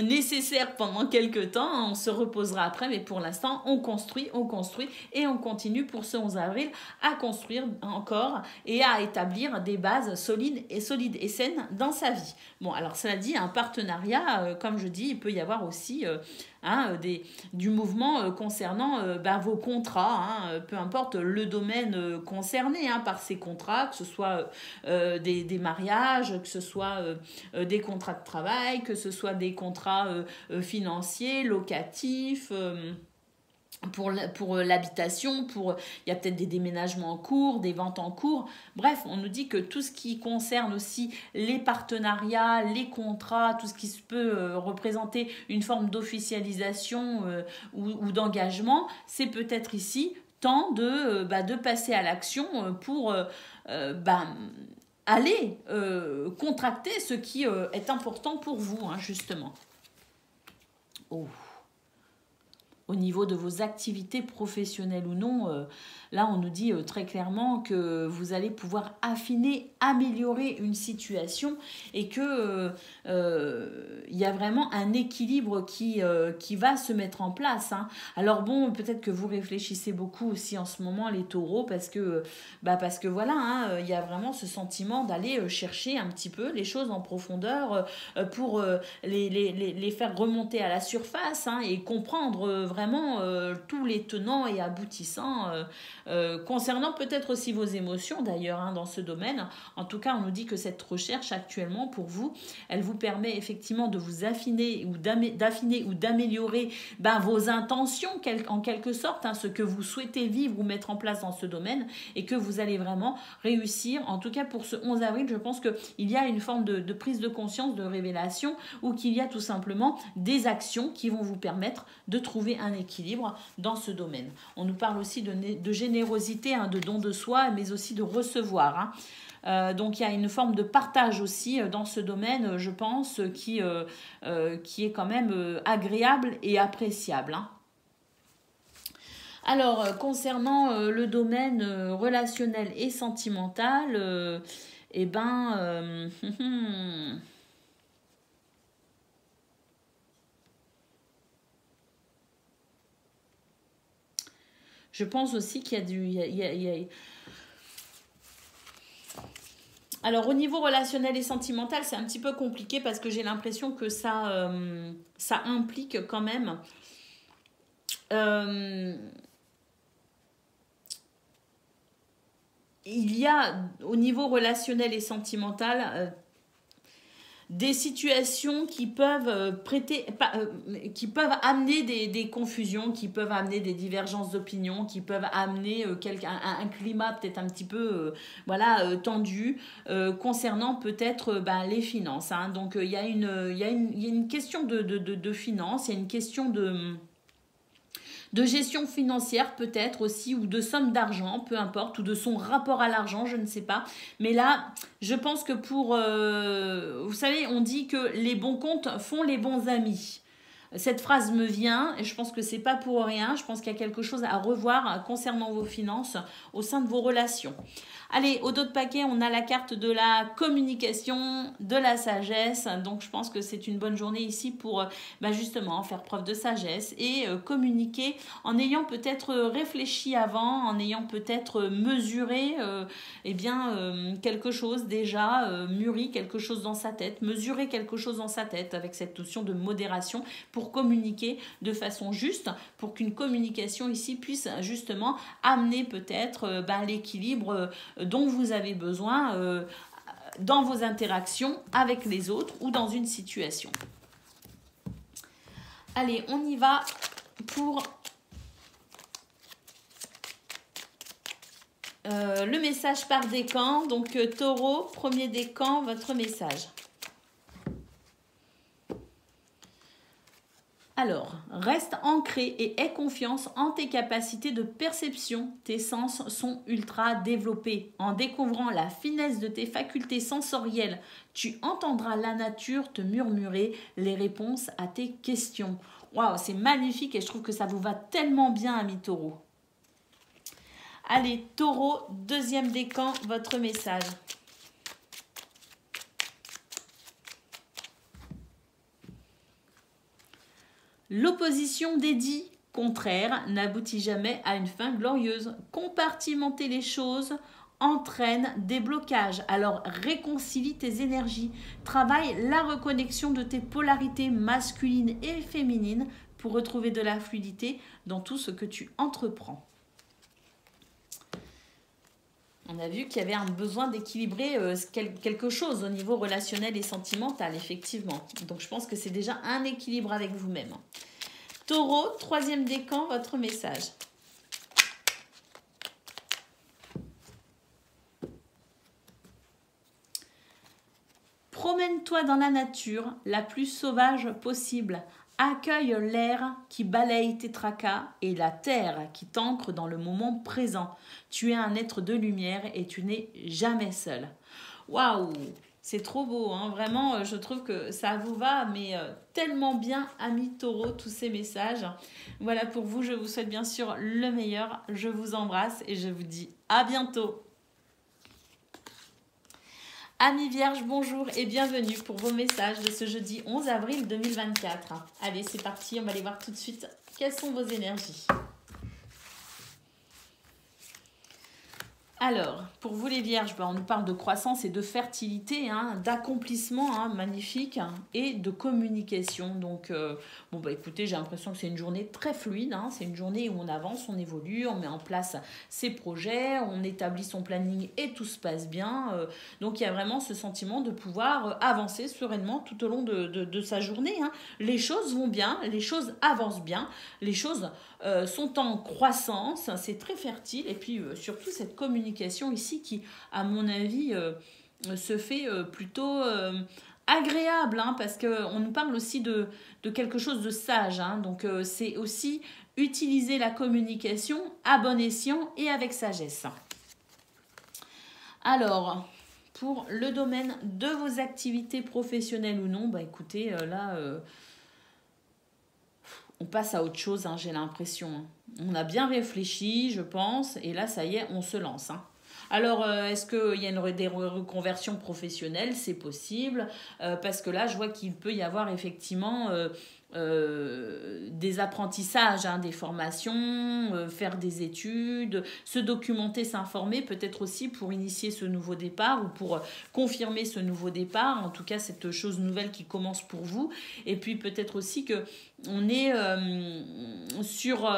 nécessaire pendant quelques temps, on se reposera après, mais pour l'instant on construit et on continue pour ce 11 avril à construire encore et à établir des bases solides et saines dans sa vie. Bon, alors cela dit, un partenariat, comme je dis, il peut y avoir aussi du mouvement concernant vos contrats, hein, peu importe le domaine concerné hein, par ces contrats, que ce soit des mariages, que ce soit des contrats de travail, que ce soit des contrats financiers, locatifs, pour l'habitation, il y a peut-être des déménagements en cours, des ventes en cours. Bref, on nous dit que tout ce qui concerne aussi les partenariats, les contrats, tout ce qui peut représenter une forme d'officialisation ou d'engagement, c'est peut-être ici temps de passer à l'action pour allez contracter ce qui est important pour vous, hein, justement. Oh. Au niveau de vos activités professionnelles ou non, là on nous dit très clairement que vous allez pouvoir affiner, améliorer une situation et que il y a vraiment un équilibre qui va se mettre en place, hein. Alors bon, peut-être que vous réfléchissez beaucoup aussi en ce moment les taureaux parce que voilà, hein, il y a vraiment ce sentiment d'aller chercher un petit peu les choses en profondeur pour les faire remonter à la surface, hein, et comprendre vraiment tous les tenants et aboutissants concernant peut-être aussi vos émotions d'ailleurs, hein, dans ce domaine. En tout cas, on nous dit que cette recherche actuellement pour vous, elle vous permet effectivement de vous affiner ou d'améliorer vos intentions en quelque sorte, hein, ce que vous souhaitez vivre ou mettre en place dans ce domaine, et que vous allez vraiment réussir. En tout cas pour ce 11 avril, je pense qu'il y a une forme de prise de conscience, de révélation, ou qu'il y a tout simplement des actions qui vont vous permettre de trouver un équilibre dans ce domaine. On nous parle aussi de générosité, hein, de don de soi, mais aussi de recevoir, hein. Donc il y a une forme de partage aussi dans ce domaine, je pense, qui est quand même agréable et appréciable, hein. Alors, concernant le domaine relationnel et sentimental, je pense aussi qu'il y a du... Alors, au niveau relationnel et sentimental, c'est un petit peu compliqué parce que j'ai l'impression que ça implique quand même... il y a, au niveau relationnel et sentimental, des situations qui peuvent qui peuvent amener des confusions, qui peuvent amener des divergences d'opinion, qui peuvent amener un climat peut-être un petit peu tendu concernant peut-être les finances, hein. Donc il y a une question de finances, il y a une question de gestion financière peut-être aussi, ou de somme d'argent, peu importe, ou de son rapport à l'argent, je ne sais pas. Mais là, je pense que vous savez, on dit que les bons comptes font les bons amis. Cette phrase me vient et je pense que c'est pas pour rien. Je pense qu'il y a quelque chose à revoir concernant vos finances au sein de vos relations. Allez, au dos de paquet, on a la carte de la communication, de la sagesse. Donc, je pense que c'est une bonne journée ici pour justement faire preuve de sagesse et communiquer en ayant peut-être réfléchi avant, en ayant peut-être mesuré quelque chose déjà, mûri quelque chose dans sa tête, mesurer quelque chose dans sa tête avec cette notion de modération pour communiquer de façon juste, pour qu'une communication ici puisse justement amener peut-être l'équilibre dont vous avez besoin dans vos interactions avec les autres ou dans une situation. Allez, on y va pour le message par décan. Donc Taureau, premier décan, votre message. Alors, reste ancré et aie confiance en tes capacités de perception. Tes sens sont ultra développés. En découvrant la finesse de tes facultés sensorielles, tu entendras la nature te murmurer les réponses à tes questions. Waouh, c'est magnifique et je trouve que ça vous va tellement bien, amis Taureau. Allez, Taureau, deuxième décan, votre message. L'opposition des dits contraires n'aboutit jamais à une fin glorieuse. Compartimenter les choses entraîne des blocages. Alors réconcilie tes énergies. Travaille la reconnexion de tes polarités masculines et féminines pour retrouver de la fluidité dans tout ce que tu entreprends. On a vu qu'il y avait un besoin d'équilibrer quelque chose au niveau relationnel et sentimental, effectivement. Donc, je pense que c'est déjà un équilibre avec vous-même. Taureau, troisième décan, votre message. Promène-toi dans la nature la plus sauvage possible. Accueille l'air qui balaye tes tracas et la terre qui t'ancre dans le moment présent. Tu es un être de lumière et tu n'es jamais seul. Waouh, c'est trop beau, hein. Vraiment, je trouve que ça vous va, mais tellement bien, amis taureaux, tous ces messages. Voilà pour vous, je vous souhaite bien sûr le meilleur. Je vous embrasse et je vous dis à bientôt. Amis vierges, bonjour et bienvenue pour vos messages de ce jeudi 11 avril 2024. Allez, c'est parti, on va aller voir tout de suite quelles sont vos énergies. Alors, pour vous les vierges, on nous parle de croissance et de fertilité, hein, d'accomplissement, hein, magnifique, hein, et de communication. Donc, écoutez, j'ai l'impression que c'est une journée très fluide, hein, c'est une journée où on avance, on évolue, on met en place ses projets, on établit son planning et tout se passe bien. Donc, il y a vraiment ce sentiment de pouvoir avancer sereinement tout au long de sa journée, hein. Les choses vont bien, les choses avancent bien, les choses sont en croissance, c'est très fertile, et puis surtout cette communication ici qui, à mon avis, se fait plutôt agréable, hein, parce qu'on nous parle aussi de quelque chose de sage, hein, donc c'est aussi utiliser la communication à bon escient et avec sagesse. Alors, pour le domaine de vos activités professionnelles ou non, écoutez, là... on passe à autre chose, hein, j'ai l'impression. On a bien réfléchi, je pense, et là, ça y est, on se lance, hein. Alors, est-ce qu'il y a des reconversions professionnelles? C'est possible, parce que là, je vois qu'il peut y avoir effectivement des apprentissages, hein, des formations, faire des études, se documenter, s'informer, peut-être aussi pour initier ce nouveau départ ou pour confirmer ce nouveau départ, en tout cas cette chose nouvelle qui commence pour vous. Et puis peut-être aussi que on est sur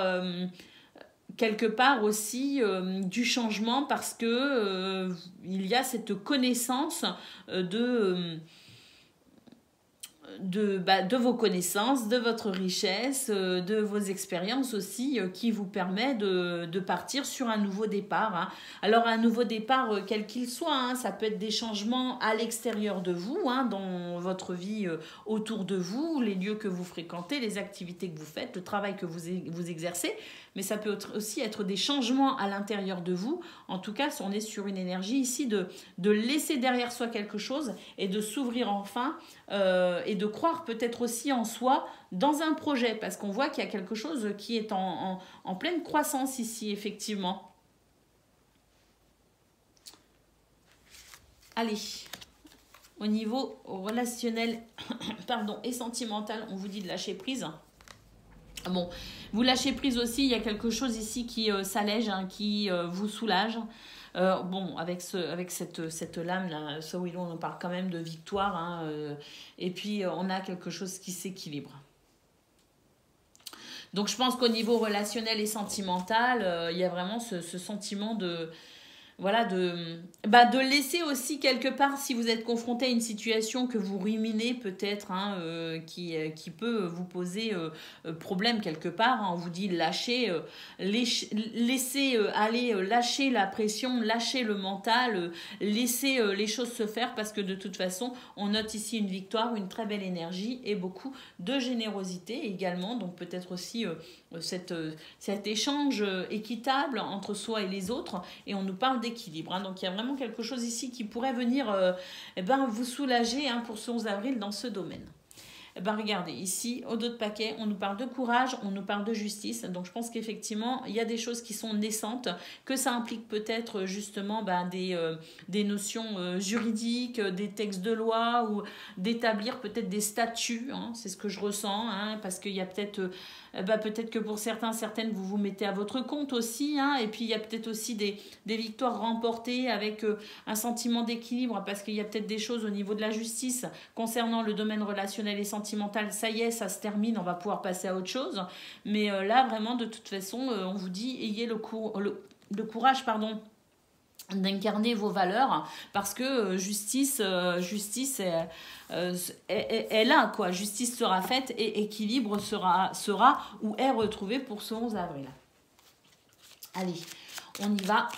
quelque part aussi du changement parce que il y a cette connaissance de vos connaissances, de votre richesse, de vos expériences aussi, qui vous permet de partir sur un nouveau départ, hein. Alors un nouveau départ, quel qu'il soit, hein, ça peut être des changements à l'extérieur de vous, hein, dans votre vie autour de vous, les lieux que vous fréquentez, les activités que vous faites, le travail que vous exercez, mais ça peut aussi être des changements à l'intérieur de vous. En tout cas, on est sur une énergie ici de laisser derrière soi quelque chose et de s'ouvrir enfin et de croire peut-être aussi en soi dans un projet, parce qu'on voit qu'il y a quelque chose qui est en pleine croissance ici, effectivement. Allez, au niveau relationnel pardon, et sentimental, on vous dit de lâcher prise. Bon, vous lâchez prise aussi, il y a quelque chose ici qui s'allège, hein, qui vous soulage. Bon, avec cette lame-là, ce Willow, on parle quand même de victoire, hein, et puis on a quelque chose qui s'équilibre. Donc je pense qu'au niveau relationnel et sentimental, il y a vraiment ce sentiment de... Voilà, de laisser aussi quelque part, si vous êtes confronté à une situation que vous ruminez peut-être, hein, qui peut vous poser problème quelque part, hein, on vous dit lâcher, laisser aller, lâcher la pression, lâcher le mental, laisser les choses se faire, parce que de toute façon, on note ici une victoire, une très belle énergie et beaucoup de générosité également, donc peut-être aussi cet échange équitable entre soi et les autres, et on nous parle d'équilibre, hein. Donc il y a vraiment quelque chose ici qui pourrait venir vous soulager, hein, pour ce 11 avril dans ce domaine. Regardez, ici, au dos de paquet, on nous parle de courage, on nous parle de justice. Donc, je pense qu'effectivement, il y a des choses qui sont naissantes, que ça implique peut-être justement des notions juridiques, des textes de loi, ou d'établir peut-être des statuts, hein, c'est ce que je ressens, hein, parce qu'il y a peut-être... peut-être que pour certaines, vous vous mettez à votre compte aussi, hein, et puis il y a peut-être aussi des victoires remportées avec un sentiment d'équilibre, parce qu'il y a peut-être des choses au niveau de la justice concernant le domaine relationnel et sentimental. Ça y est, ça se termine, on va pouvoir passer à autre chose, mais là vraiment de toute façon on vous dit ayez le courage d'incarner vos valeurs, parce que justice est là, quoi. Justice sera faite et équilibre sera ou est retrouvé pour ce 11 avril. Allez, on y va.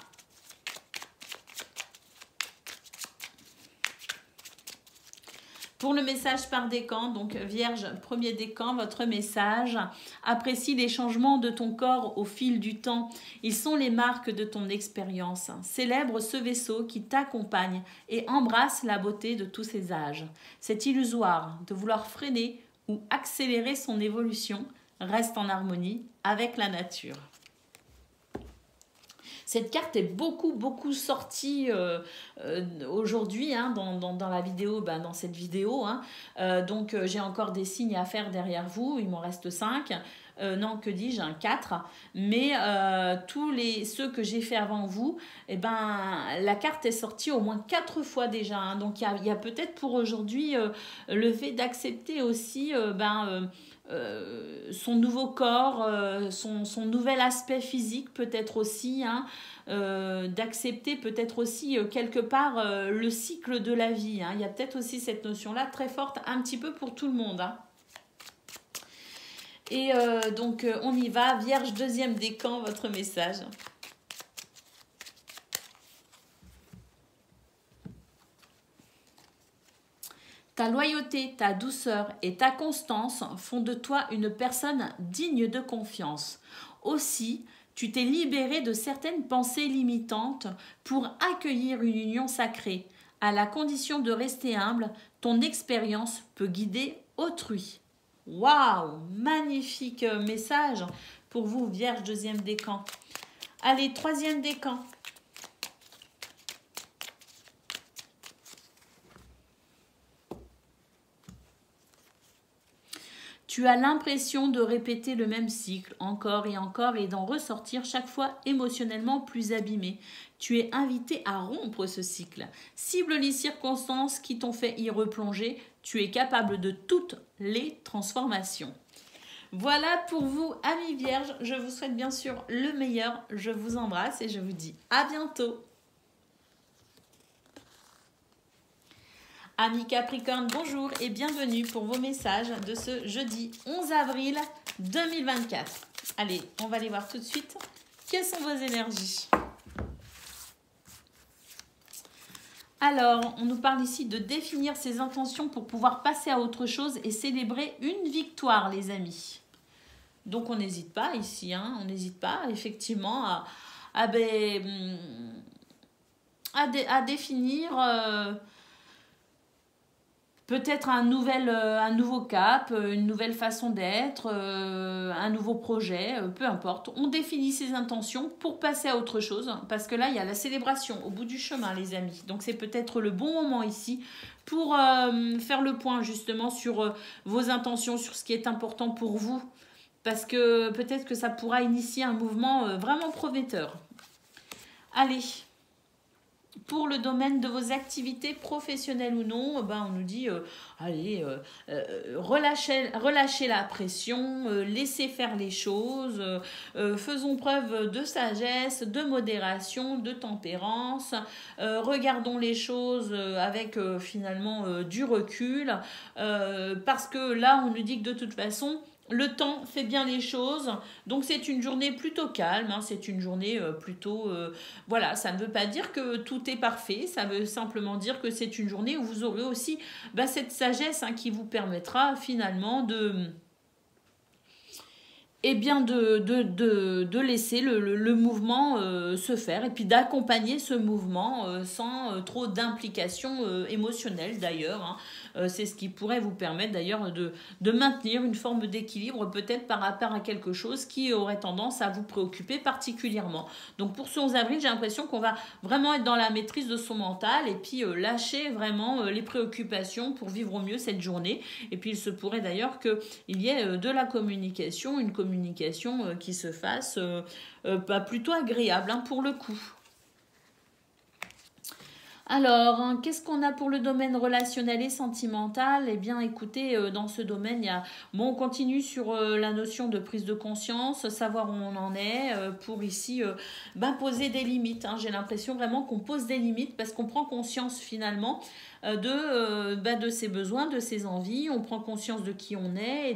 Pour le message par décan, donc Vierge, premier décan, votre message. Apprécie les changements de ton corps au fil du temps. Ils sont les marques de ton expérience. Célèbre ce vaisseau qui t'accompagne et embrasse la beauté de tous ses âges. C'est illusoire de vouloir freiner ou accélérer son évolution. Reste en harmonie avec la nature. Cette carte est beaucoup sortie aujourd'hui hein, dans la vidéo, dans cette vidéo. Hein. Donc j'ai encore des signes à faire derrière vous, il m'en reste 5. Non, que dis-je, 4. Mais ceux que j'ai fait avant vous, la carte est sortie au moins 4 fois déjà. Hein. Donc il y a peut-être pour aujourd'hui le fait d'accepter aussi son nouveau corps, son nouvel aspect physique peut-être aussi, hein, d'accepter peut-être aussi quelque part le cycle de la vie. Hein. Il y a peut-être aussi cette notion-là très forte, un petit peu pour tout le monde. Hein. Et donc on y va, Vierge, deuxième décan, votre message. Ta loyauté, ta douceur et ta constance font de toi une personne digne de confiance. Aussi, tu t'es libéré de certaines pensées limitantes pour accueillir une union sacrée. À la condition de rester humble, ton expérience peut guider autrui. Waouh, magnifique message pour vous, Vierge, deuxième décan. Allez, troisième décan. Tu as l'impression de répéter le même cycle encore et d'en ressortir chaque fois émotionnellement plus abîmé. Tu es invité à rompre ce cycle. Cible les circonstances qui t'ont fait y replonger. Tu es capable de toutes les transformations. Voilà pour vous, amis vierges. Je vous souhaite bien sûr le meilleur. Je vous embrasse et je vous dis à bientôt. Amis Capricorne, bonjour et bienvenue pour vos messages de ce jeudi 11 avril 2024. Allez, on va les voir tout de suite. Quelles sont vos énergies? Alors, on nous parle ici de définir ses intentions pour pouvoir passer à autre chose et célébrer une victoire, les amis. Donc, on n'hésite pas ici, hein, on n'hésite pas effectivement à définir... peut-être un nouveau cap, une nouvelle façon d'être, un nouveau projet, peu importe. On définit ses intentions pour passer à autre chose, parce que là, il y a la célébration au bout du chemin, les amis. Donc, c'est peut-être le bon moment ici pour faire le point, justement, sur vos intentions, sur ce qui est important pour vous, parce que peut-être que ça pourra initier un mouvement vraiment prometteur. Allez. Pour le domaine de vos activités professionnelles ou non, on nous dit, relâchez la pression, laissez faire les choses, faisons preuve de sagesse, de modération, de tempérance, regardons les choses avec finalement du recul, parce que là, on nous dit que de toute façon, le temps fait bien les choses, donc c'est une journée plutôt calme, hein, c'est une journée plutôt... voilà, ça ne veut pas dire que tout est parfait, ça veut simplement dire que c'est une journée où vous aurez aussi cette sagesse hein, qui vous permettra finalement de laisser le mouvement se faire et puis d'accompagner ce mouvement sans trop d'implication émotionnelle d'ailleurs. Hein. C'est ce qui pourrait vous permettre d'ailleurs de maintenir une forme d'équilibre peut-être par rapport à quelque chose qui aurait tendance à vous préoccuper particulièrement. Donc pour ce 11 avril, j'ai l'impression qu'on va vraiment être dans la maîtrise de son mental et puis lâcher vraiment les préoccupations pour vivre au mieux cette journée. Et puis il se pourrait d'ailleurs qu'il y ait de la communication, une communication qui se fasse plutôt agréable hein, pour le coup. Alors, hein, qu'est-ce qu'on a pour le domaine relationnel et sentimental? Eh bien, écoutez, dans ce domaine, on continue sur la notion de prise de conscience, savoir où on en est, pour ici poser des limites. Hein. J'ai l'impression vraiment qu'on pose des limites parce qu'on prend conscience finalement de ses besoins, de ses envies, on prend conscience de qui on est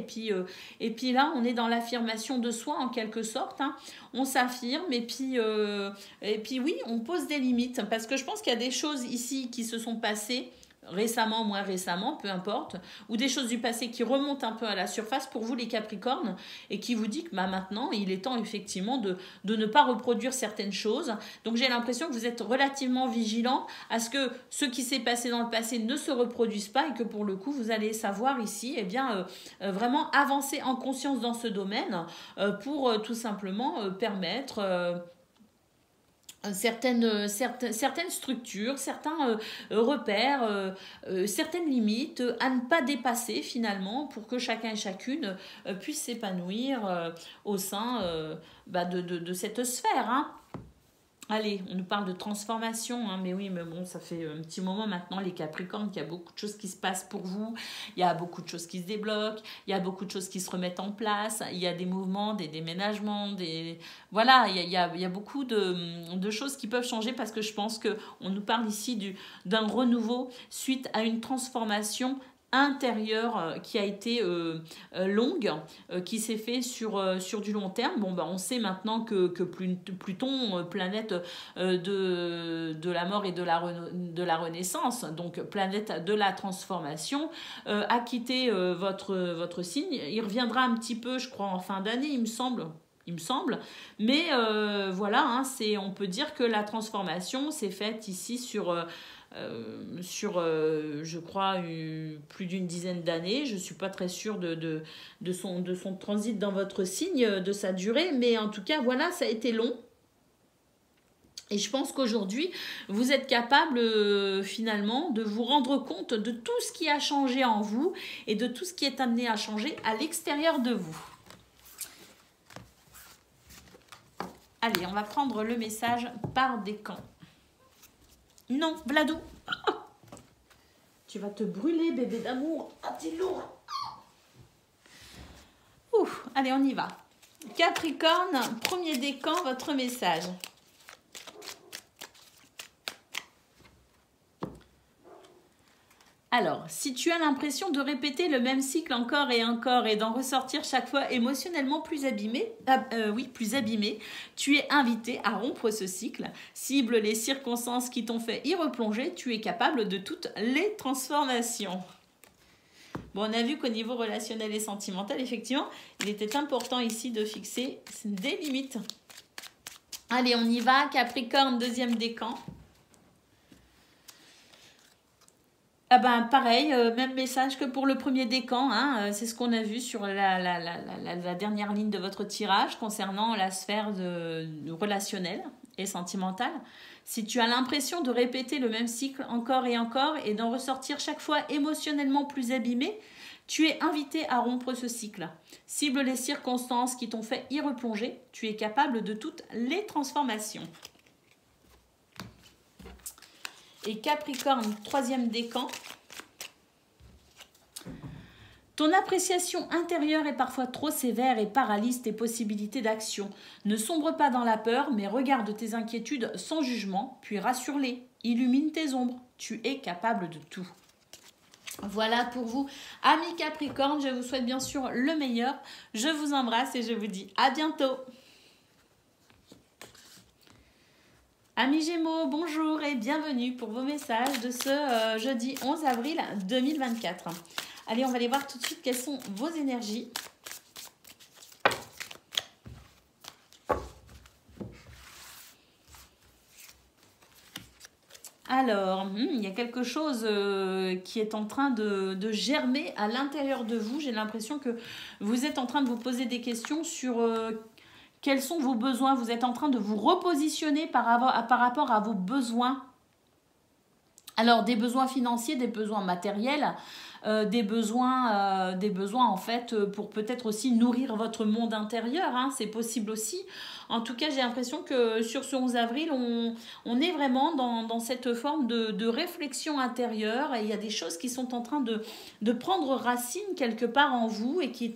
et puis là on est dans l'affirmation de soi en quelque sorte, hein. On s'affirme et puis oui on pose des limites parce que je pense qu'il y a des choses ici qui se sont passées récemment, moins récemment, peu importe, ou des choses du passé qui remontent un peu à la surface pour vous les Capricornes et qui vous dit que maintenant il est temps effectivement de ne pas reproduire certaines choses. Donc j'ai l'impression que vous êtes relativement vigilant à ce que ce qui s'est passé dans le passé ne se reproduise pas et que pour le coup vous allez savoir ici vraiment avancer en conscience dans ce domaine pour tout simplement permettre certaines structures, certains repères, certaines limites à ne pas dépasser finalement pour que chacun et chacune puisse s'épanouir au sein de cette sphère. Hein. Allez, on nous parle de transformation, hein, mais oui, mais bon, ça fait un petit moment maintenant, les Capricornes, qu'il y a beaucoup de choses qui se passent pour vous, il y a beaucoup de choses qui se débloquent, il y a beaucoup de choses qui se remettent en place, il y a des mouvements, des déménagements, voilà, il y a beaucoup de choses qui peuvent changer parce que je pense qu'on nous parle ici d'un renouveau suite à une transformation intérieure qui a été longue, qui s'est fait sur du long terme. Bon, on sait maintenant que Pluton, planète de la mort et de la renaissance, donc planète de la transformation, a quitté votre signe. Il reviendra un petit peu, je crois, en fin d'année, il me semble. Mais voilà, hein, on peut dire que la transformation s'est faite ici sur je crois, plus d'une dizaine d'années. Je ne suis pas très sûre de son transit dans votre signe, de sa durée, mais en tout cas, voilà, ça a été long. Et je pense qu'aujourd'hui, vous êtes capable finalement de vous rendre compte de tout ce qui a changé en vous et de tout ce qui est amené à changer à l'extérieur de vous. Allez, on va prendre le message par décan. Non, Vladou. Tu vas te brûler, bébé d'amour. Ah, t'es lourd. Ouf, allez, on y va. Capricorne, premier décan, votre message. Alors, si tu as l'impression de répéter le même cycle encore et encore et d'en ressortir chaque fois émotionnellement plus abîmé, tu es invité à rompre ce cycle. Cible les circonstances qui t'ont fait y replonger, tu es capable de toutes les transformations. Bon, on a vu qu'au niveau relationnel et sentimental, effectivement, il était important ici de fixer des limites. Allez, on y va. Capricorne, deuxième décan. Ah ben pareil, même message que pour le premier décan, hein, c'est ce qu'on a vu sur la dernière ligne de votre tirage concernant la sphère relationnelle et sentimentale. Si tu as l'impression de répéter le même cycle encore et d'en ressortir chaque fois émotionnellement plus abîmé, tu es invité à rompre ce cycle. Cible les circonstances qui t'ont fait y replonger, tu es capable de toutes les transformations. Et Capricorne, troisième décan. Ton appréciation intérieure est parfois trop sévère et paralyse tes possibilités d'action. Ne sombre pas dans la peur, mais regarde tes inquiétudes sans jugement, puis rassure-les. Illumine tes ombres. Tu es capable de tout. Voilà pour vous, amis Capricorne. Je vous souhaite bien sûr le meilleur. Je vous embrasse et je vous dis à bientôt. Amis Gémeaux, bonjour et bienvenue pour vos messages de ce jeudi 11 avril 2024. Allez, on va aller voir tout de suite quelles sont vos énergies. Alors, il y a quelque chose qui est en train de germer à l'intérieur de vous. J'ai l'impression que vous êtes en train de vous poser des questions sur... quels sont vos besoins? Vous êtes en train de vous repositionner par rapport à vos besoins. Alors, des besoins financiers, des besoins matériels, des besoins en fait pour peut-être aussi nourrir votre monde intérieur. Hein, c'est possible aussi. En tout cas, j'ai l'impression que sur ce 11 avril, on est vraiment dans cette forme de réflexion intérieure et il y a des choses qui sont en train de prendre racine quelque part en vous et qui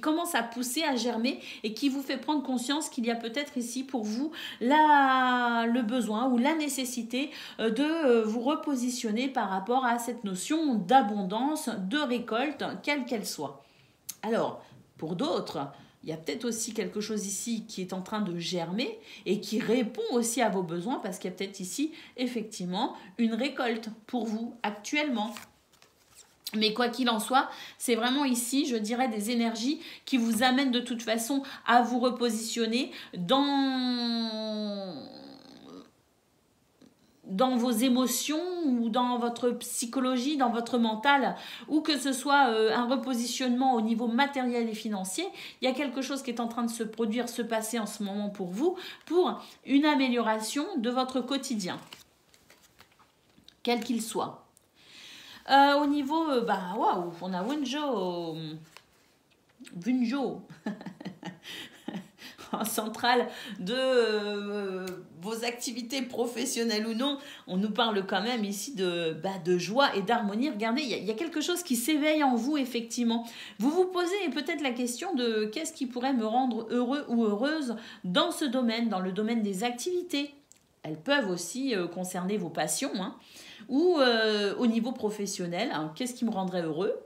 commencent à pousser, à germer et qui vous fait prendre conscience qu'il y a peut-être ici pour vous le besoin ou la nécessité de vous repositionner par rapport à cette notion d'abondance, de récolte, quelle qu'elle soit. Alors, pour d'autres, il y a peut-être aussi quelque chose ici qui est en train de germer et qui répond aussi à vos besoins parce qu'il y a peut-être ici, effectivement, une récolte pour vous actuellement. Mais quoi qu'il en soit, c'est vraiment ici, je dirais, des énergies qui vous amènent de toute façon à vous repositionner dans vos émotions ou dans votre psychologie, dans votre mental, ou que ce soit un repositionnement au niveau matériel et financier, il y a quelque chose qui est en train de se produire, se passer en ce moment pour vous, pour une amélioration de votre quotidien, quel qu'il soit. Au niveau, waouh, on a Wunjo en centrale de vos activités professionnelles ou non, on nous parle quand même ici de joie et d'harmonie. Regardez, il y a quelque chose qui s'éveille en vous, effectivement. Vous vous posez peut-être la question de qu'est-ce qui pourrait me rendre heureux ou heureuse dans ce domaine, dans le domaine des activités. Elles peuvent aussi concerner vos passions, hein, ou au niveau professionnel, hein, qu'est-ce qui me rendrait heureux.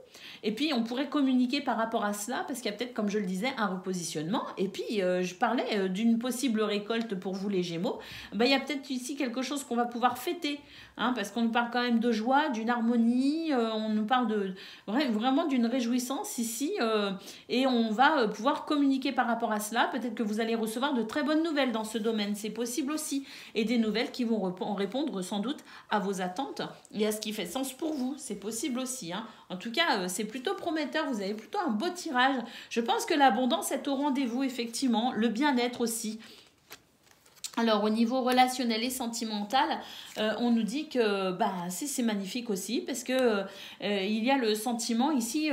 Et puis, on pourrait communiquer par rapport à cela, parce qu'il y a peut-être, comme je le disais, un repositionnement. Et puis, je parlais d'une possible récolte pour vous, les Gémeaux. Il y a peut-être ici quelque chose qu'on va pouvoir fêter, hein, parce qu'on nous parle quand même de joie, d'une harmonie, on nous parle vraiment d'une réjouissance ici, et on va pouvoir communiquer par rapport à cela. Peut-être que vous allez recevoir de très bonnes nouvelles dans ce domaine, c'est possible aussi. Et des nouvelles qui vont répondre sans doute à vos attentes et à ce qui fait sens pour vous, c'est possible aussi, hein. En tout cas, c'est plutôt prometteur, vous avez plutôt un beau tirage. Je pense que l'abondance est au rendez-vous, effectivement, le bien-être aussi. Alors, au niveau relationnel et sentimental, on nous dit que c'est magnifique aussi parce que il y a le sentiment ici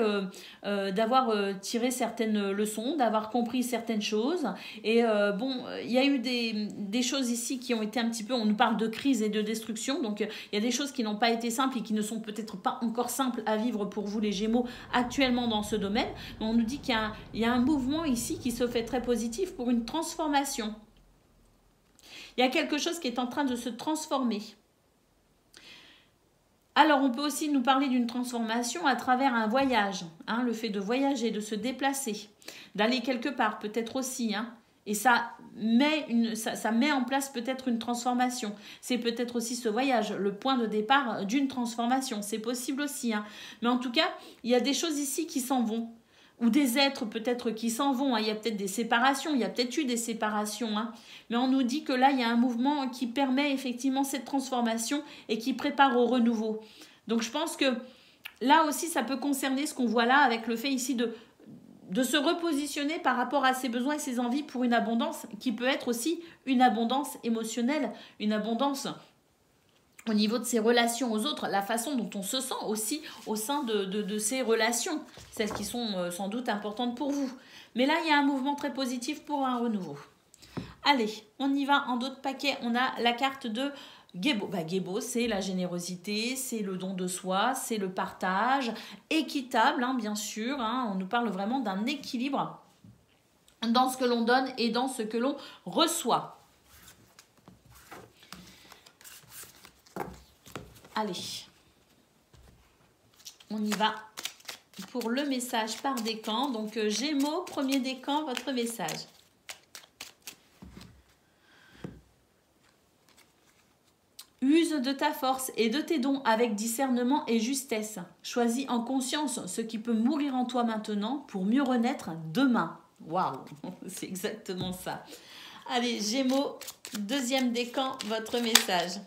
d'avoir tiré certaines leçons, d'avoir compris certaines choses. Et il y a eu des choses ici qui ont été un petit peu, on nous parle de crise et de destruction, donc il y a des choses qui n'ont pas été simples et qui ne sont peut-être pas encore simples à vivre pour vous, les Gémeaux, actuellement dans ce domaine. Mais on nous dit qu'il y a un mouvement ici qui se fait très positif pour une transformation. Il y a quelque chose qui est en train de se transformer. Alors, on peut aussi nous parler d'une transformation à travers un voyage, hein, le fait de voyager, de se déplacer, d'aller quelque part, peut-être aussi, hein, et ça met en place peut-être une transformation. C'est peut-être aussi ce voyage, le point de départ d'une transformation. C'est possible aussi, hein. Mais en tout cas, il y a des choses ici qui s'en vont. Ou des êtres peut-être qui s'en vont, hein. Il y a peut-être des séparations, il y a peut-être eu des séparations, hein. Mais on nous dit que là, il y a un mouvement qui permet effectivement cette transformation et qui prépare au renouveau. Donc je pense que là aussi, ça peut concerner ce qu'on voit là avec le fait ici de se repositionner par rapport à ses besoins et ses envies pour une abondance qui peut être aussi une abondance émotionnelle, une abondance au niveau de ses relations aux autres, la façon dont on se sent aussi au sein de ces relations, celles qui sont sans doute importantes pour vous. Mais là, il y a un mouvement très positif pour un renouveau. Allez, on y va en d'autres paquets. On a la carte de Gébo. Gébo, c'est la générosité, c'est le don de soi, c'est le partage, équitable, hein, bien sûr. Hein, on nous parle vraiment d'un équilibre dans ce que l'on donne et dans ce que l'on reçoit. Allez, on y va pour le message par décan. Donc, Gémeaux, premier décan, votre message. Use de ta force et de tes dons avec discernement et justesse. Choisis en conscience ce qui peut mourir en toi maintenant pour mieux renaître demain. Waouh, c'est exactement ça. Allez, Gémeaux, deuxième décan, votre message.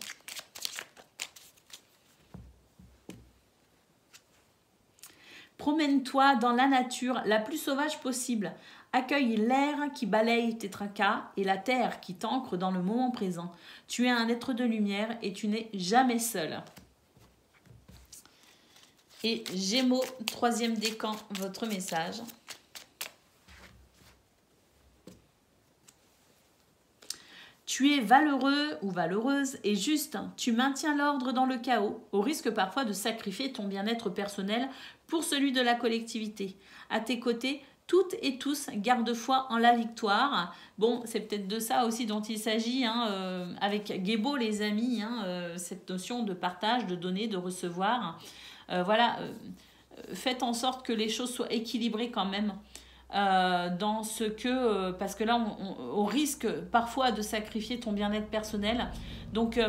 Promène-toi dans la nature la plus sauvage possible. Accueille l'air qui balaye tes tracas et la terre qui t'ancre dans le moment présent. Tu es un être de lumière et tu n'es jamais seul. Et Gémeaux, troisième décan, votre message. Tu es valeureux ou valeureuse et juste. Tu maintiens l'ordre dans le chaos, au risque parfois de sacrifier ton bien-être personnel pour celui de la collectivité. À tes côtés, toutes et tous gardent foi en la victoire. Bon, c'est peut-être de ça aussi dont il s'agit, hein, avec Gébo, les amis, hein, cette notion de partage, de donner, de recevoir. Faites en sorte que les choses soient équilibrées quand même. dans ce que... parce que là, on risque parfois de sacrifier ton bien-être personnel. Donc,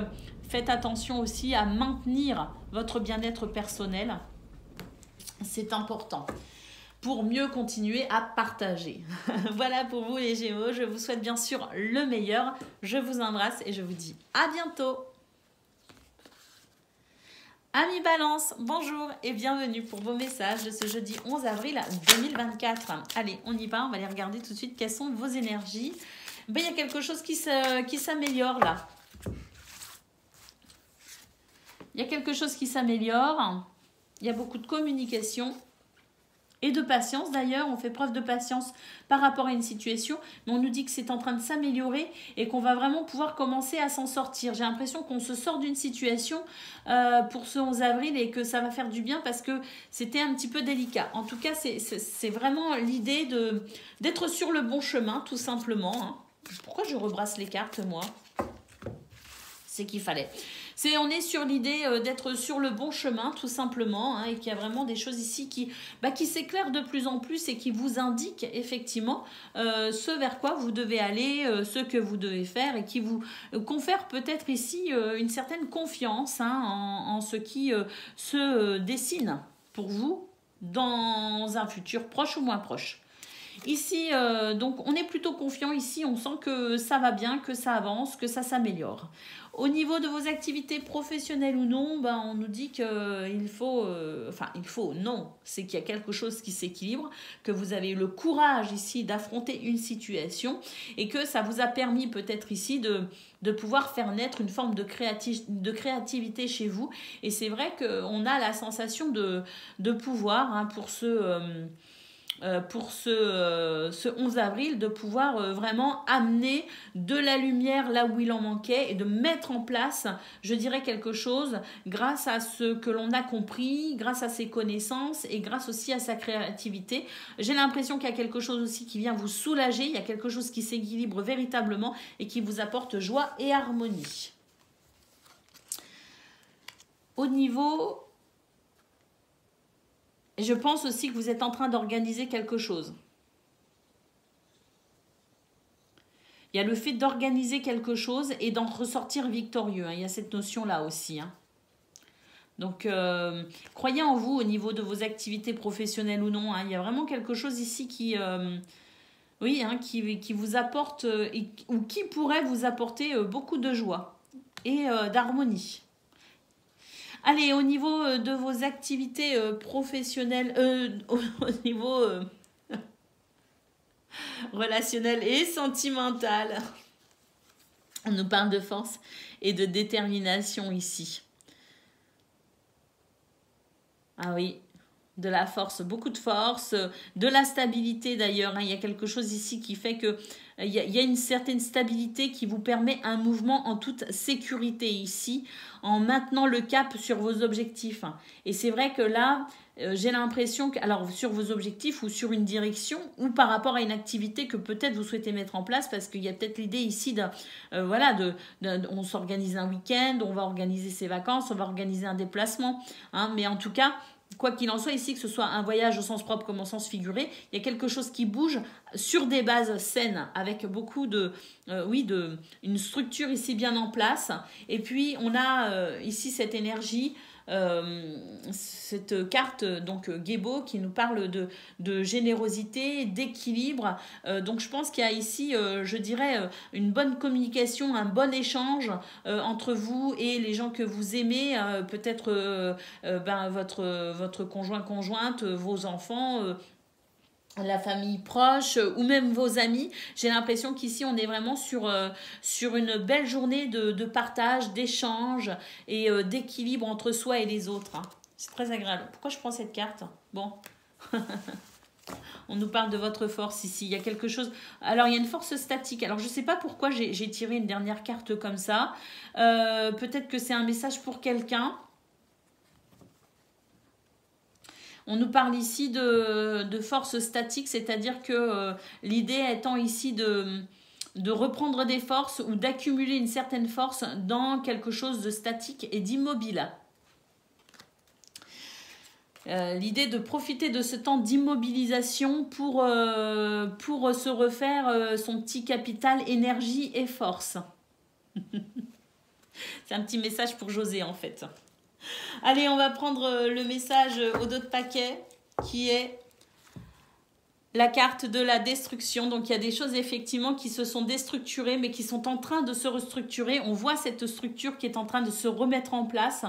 faites attention aussi à maintenir votre bien-être personnel. C'est important pour mieux continuer à partager. Voilà pour vous les Gémeaux. Je vous souhaite bien sûr le meilleur. Je vous embrasse et je vous dis à bientôt. Amis Balance, bonjour et bienvenue pour vos messages de ce jeudi 11 avril 2024. Allez, on y va, on va aller regarder tout de suite quelles sont vos énergies. Ben, il y a quelque chose qui s'améliore là. Il y a quelque chose qui s'améliore. Il y a beaucoup de communication et de patience. D'ailleurs, on fait preuve de patience par rapport à une situation, mais on nous dit que c'est en train de s'améliorer et qu'on va vraiment pouvoir commencer à s'en sortir. J'ai l'impression qu'on se sort d'une situation pour ce 11 avril et que ça va faire du bien parce que c'était un petit peu délicat. En tout cas, c'est vraiment l'idée d'être sur le bon chemin, tout simplement. Hein. Pourquoi je rebrasse les cartes, moi? C'est qu'il fallait. On est sur l'idée d'être sur le bon chemin, tout simplement, hein, et qu'il y a vraiment des choses ici qui s'éclairent de plus en plus et qui vous indiquent effectivement ce vers quoi vous devez aller, ce que vous devez faire et qui vous confèrent peut-être ici une certaine confiance hein, en ce qui se dessine pour vous dans un futur proche ou moins proche. Ici, donc, on est plutôt confiant. Ici, on sent que ça va bien, que ça avance, que ça s'améliore. Au niveau de vos activités professionnelles ou non, ben, on nous dit qu'il faut... non, c'est qu'il y a quelque chose qui s'équilibre, que vous avez eu le courage ici d'affronter une situation et que ça vous a permis peut-être ici de pouvoir faire naître une forme de créativité chez vous. Et c'est vrai qu'on a la sensation de pouvoir, hein, pour ce 11 avril, de pouvoir vraiment amener de la lumière là où il en manquait et de mettre en place, je dirais, quelque chose grâce à ce que l'on a compris, grâce à ses connaissances et grâce aussi à sa créativité. J'ai l'impression qu'il y a quelque chose aussi qui vient vous soulager, il y a quelque chose qui s'équilibre véritablement et qui vous apporte joie et harmonie. Au niveau... Je pense aussi que vous êtes en train d'organiser quelque chose. Il y a le fait d'organiser quelque chose et d'en ressortir victorieux. Hein. Il y a cette notion-là aussi. Hein. Donc, croyez en vous au niveau de vos activités professionnelles ou non. Hein. Il y a vraiment quelque chose ici qui vous apporte ou qui pourrait vous apporter beaucoup de joie et d'harmonie. Allez, au niveau de vos activités professionnelles, au niveau relationnel et sentimental, on nous parle de force et de détermination ici. Ah oui, de la force, beaucoup de force, de la stabilité d'ailleurs. Hein. Il y a quelque chose ici qui fait que il y a une certaine stabilité qui vous permet un mouvement en toute sécurité ici, en maintenant le cap sur vos objectifs. Et c'est vrai que là, j'ai l'impression que, alors sur vos objectifs ou sur une direction ou par rapport à une activité que peut-être vous souhaitez mettre en place, parce qu'il y a peut-être l'idée ici on s'organise un week-end, on va organiser ses vacances, on va organiser un déplacement. Hein, mais en tout cas, quoi qu'il en soit ici, que ce soit un voyage au sens propre comme au sens figuré, il y a quelque chose qui bouge sur des bases saines avec beaucoup une structure ici bien en place. Et puis on a ici cette énergie, cette carte donc Gébo qui nous parle de générosité, d'équilibre. Donc je pense qu'il y a ici, je dirais, une bonne communication, un bon échange entre vous et les gens que vous aimez, peut-être votre conjointe, vos enfants, la famille proche ou même vos amis. J'ai l'impression qu'ici on est vraiment sur une belle journée de partage, d'échange et d'équilibre entre soi et les autres. Hein. C'est très agréable. Pourquoi je prends cette carte? Bon. On nous parle de votre force ici. Il y a quelque chose... Alors, il y a une force statique. Alors, je ne sais pas pourquoi j'ai tiré une dernière carte comme ça. Peut-être que c'est un message pour quelqu'un. On nous parle ici de force statique, c'est-à-dire que l'idée étant ici de reprendre des forces ou d'accumuler une certaine force dans quelque chose de statique et d'immobile. L'idée de profiter de ce temps d'immobilisation pour se refaire son petit capital énergie et force. C'est un petit message pour José en fait. Allez, on va prendre le message au dos de paquet qui est la carte de la destruction. Donc il y a des choses effectivement qui se sont déstructurées mais qui sont en train de se restructurer. On voit cette structure qui est en train de se remettre en place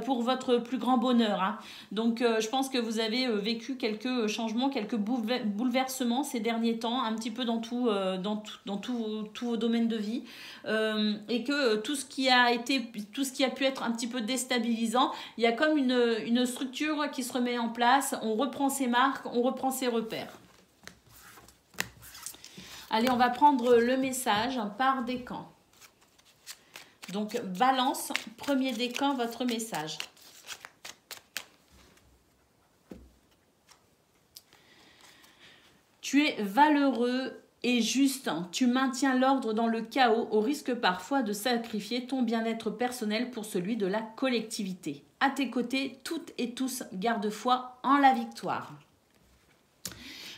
pour votre plus grand bonheur. Hein. Donc je pense que vous avez vécu quelques changements, quelques bouleversements ces derniers temps, un petit peu dans tous vos domaines de vie. Et que tout ce qui a pu être un petit peu déstabilisant, il y a comme une structure qui se remet en place. On reprend ses marques, on reprend ses repères. Allez, on va prendre le message par décan. Donc, Balance, premier décan, votre message. Tu es valeureux et juste. Tu maintiens l'ordre dans le chaos au risque parfois de sacrifier ton bien-être personnel pour celui de la collectivité. À tes côtés, toutes et tous gardent foi en la victoire.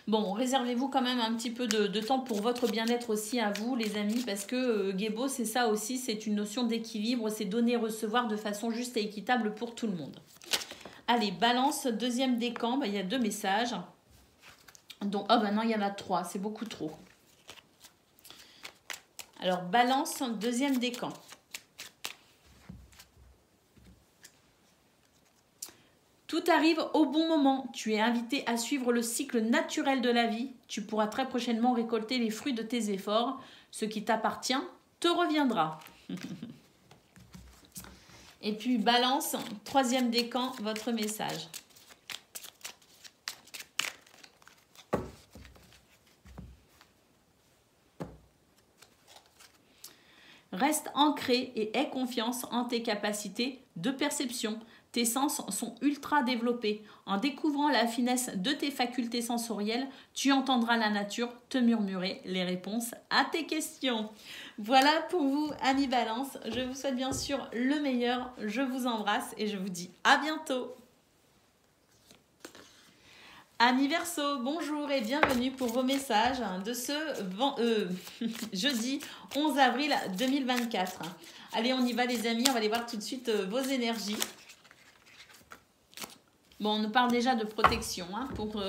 Bon, réservez-vous quand même un petit peu de temps pour votre bien-être aussi à vous, les amis, parce que Gébo, c'est ça aussi, c'est une notion d'équilibre, c'est donner-recevoir de façon juste et équitable pour tout le monde. Allez, Balance, deuxième décan, il y a 2 messages. Donc, oh non, il y en a 3, c'est beaucoup trop. Alors, Balance, deuxième décan. Tout arrive au bon moment. Tu es invité à suivre le cycle naturel de la vie. Tu pourras très prochainement récolter les fruits de tes efforts. Ce qui t'appartient te reviendra. Et puis, Balance, troisième décan, votre message. Reste ancré et aie confiance en tes capacités de perception. Tes sens sont ultra développés. En découvrant la finesse de tes facultés sensorielles, tu entendras la nature te murmurer les réponses à tes questions. Voilà pour vous, amis Balance. Je vous souhaite bien sûr le meilleur. Je vous embrasse et je vous dis à bientôt. Amis Verseau, bonjour et bienvenue pour vos messages de ce jeudi 11 avril 2024. Allez, on y va les amis, on va aller voir tout de suite vos énergies. Bon, on nous parle déjà de protection hein, pour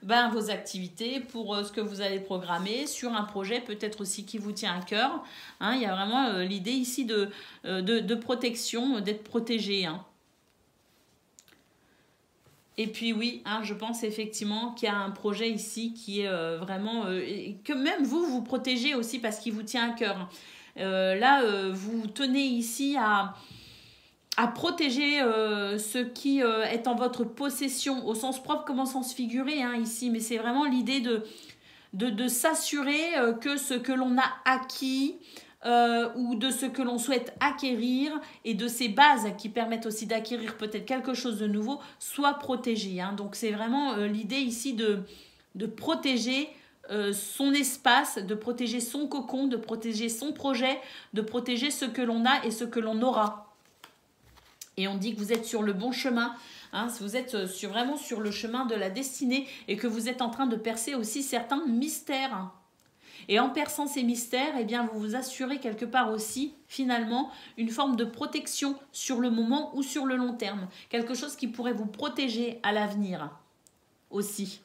vos activités, pour ce que vous allez programmer, sur un projet peut-être aussi qui vous tient à cœur. Hein, il y a vraiment l'idée ici de protection, d'être protégé. Hein. Et puis oui, hein, je pense effectivement qu'il y a un projet ici qui est vraiment... que même vous protégez aussi parce qu'il vous tient à cœur. Vous tenez ici à protéger ce qui est en votre possession, au sens propre comme au sens figuré hein, ici. Mais c'est vraiment l'idée de s'assurer que ce que l'on a acquis... ou de ce que l'on souhaite acquérir et de ces bases qui permettent aussi d'acquérir peut-être quelque chose de nouveau, soit protégées. Hein. Donc c'est vraiment l'idée ici de protéger son espace, de protéger son cocon, de protéger son projet, de protéger ce que l'on a et ce que l'on aura. Et on dit que vous êtes sur le bon chemin, hein, vous êtes vraiment sur le chemin de la destinée et que vous êtes en train de percer aussi certains mystères. Et en perçant ces mystères, eh bien, vous vous assurez quelque part aussi, finalement, une forme de protection sur le moment ou sur le long terme. Quelque chose qui pourrait vous protéger à l'avenir aussi.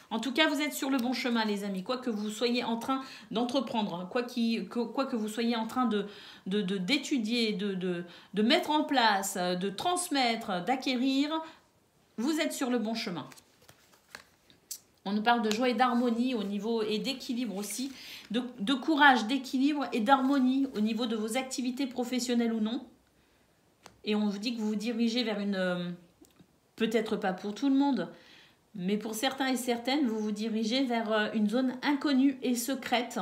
En tout cas, vous êtes sur le bon chemin, les amis. Quoi que vous soyez en train d'entreprendre, quoi que vous soyez en train d'étudier, de mettre en place, de transmettre, d'acquérir, vous êtes sur le bon chemin. On nous parle de joie et d'harmonie au niveau et d'équilibre aussi, de courage, d'équilibre et d'harmonie au niveau de vos activités professionnelles ou non. Et on vous dit que vous vous dirigez vers une, peut-être pas pour tout le monde, mais pour certains et certaines, vous vous dirigez vers une zone inconnue et secrète.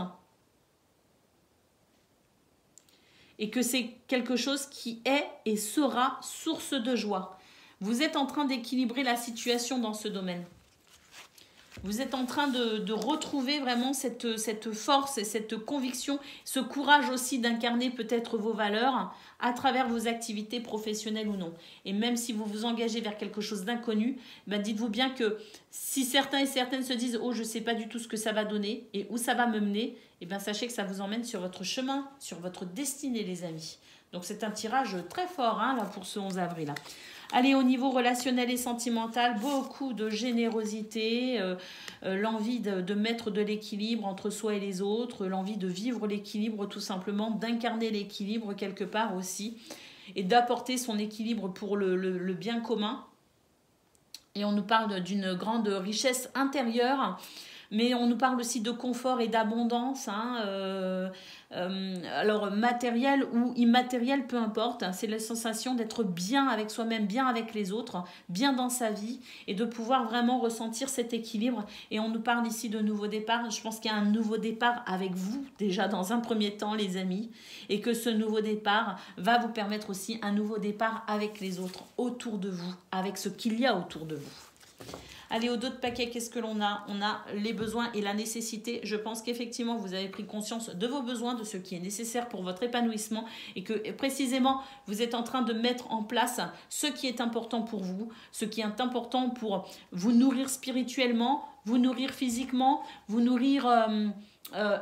Et que c'est quelque chose qui est et sera source de joie. Vous êtes en train d'équilibrer la situation dans ce domaine. Vous êtes en train de retrouver vraiment cette force et cette conviction, ce courage aussi d'incarner peut-être vos valeurs à travers vos activités professionnelles ou non. Et même si vous vous engagez vers quelque chose d'inconnu, ben dites-vous bien que si certains et certaines se disent « Oh, je ne sais pas du tout ce que ça va donner et où ça va me mener », et ben sachez que ça vous emmène sur votre chemin, sur votre destinée, les amis. Donc c'est un tirage très fort hein, là, pour ce 11 avril. Là. Allez, au niveau relationnel et sentimental, beaucoup de générosité, l'envie de mettre de l'équilibre entre soi et les autres, l'envie de vivre l'équilibre tout simplement, d'incarner l'équilibre quelque part aussi, et d'apporter son équilibre pour le bien commun. Et on nous parle d'une grande richesse intérieure, mais on nous parle aussi de confort et d'abondance, hein, alors matériel ou immatériel, peu importe. C'est la sensation d'être bien avec soi-même, bien avec les autres, bien dans sa vie et de pouvoir vraiment ressentir cet équilibre. Et on nous parle ici de nouveau départ. Je pense qu'il y a un nouveau départ avec vous, déjà dans un premier temps, les amis, et que ce nouveau départ va vous permettre aussi un nouveau départ avec les autres, autour de vous, avec ce qu'il y a autour de vous. Allez, au dos de paquet, qu'est-ce que l'on a? On a les besoins et la nécessité. Je pense qu'effectivement, vous avez pris conscience de vos besoins, de ce qui est nécessaire pour votre épanouissement et que précisément, vous êtes en train de mettre en place ce qui est important pour vous, ce qui est important pour vous nourrir spirituellement, vous nourrir physiquement, vous nourrir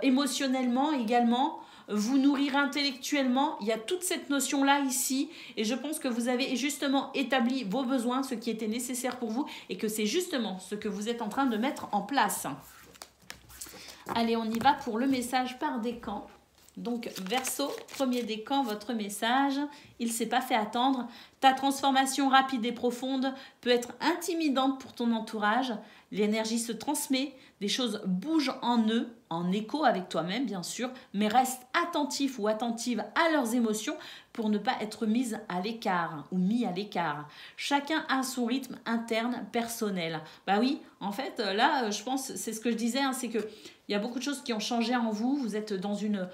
émotionnellement également, vous nourrir intellectuellement. Il y a toute cette notion-là ici et je pense que vous avez justement établi vos besoins, ce qui était nécessaire pour vous et que c'est justement ce que vous êtes en train de mettre en place. Allez, on y va pour le message par décan. Donc, Verseau, premier décan, votre message, il ne s'est pas fait attendre. Ta transformation rapide et profonde peut être intimidante pour ton entourage. L'énergie se transmet, des choses bougent en eux, en écho avec toi-même bien sûr, mais reste attentif ou attentive à leurs émotions pour ne pas être mise à l'écart ou mis à l'écart. Chacun a son rythme interne personnel. Bah oui, en fait, là, je pense, c'est ce que je disais, hein, c'est que il y a beaucoup de choses qui ont changé en vous. Vous êtes dans une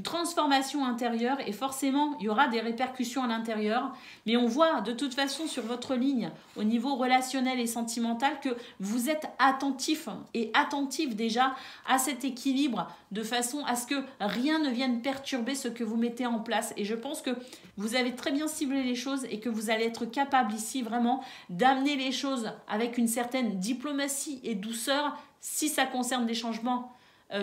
transformation intérieure et forcément, il y aura des répercussions à l'intérieur. Mais on voit de toute façon sur votre ligne, au niveau relationnel et sentimental, que vous êtes attentif et attentif déjà à cet équilibre de façon à ce que rien ne vienne perturber ce que vous mettez en place. Et je pense que vous avez très bien ciblé les choses et que vous allez être capable ici vraiment d'amener les choses avec une certaine diplomatie et douceur si ça concerne des changements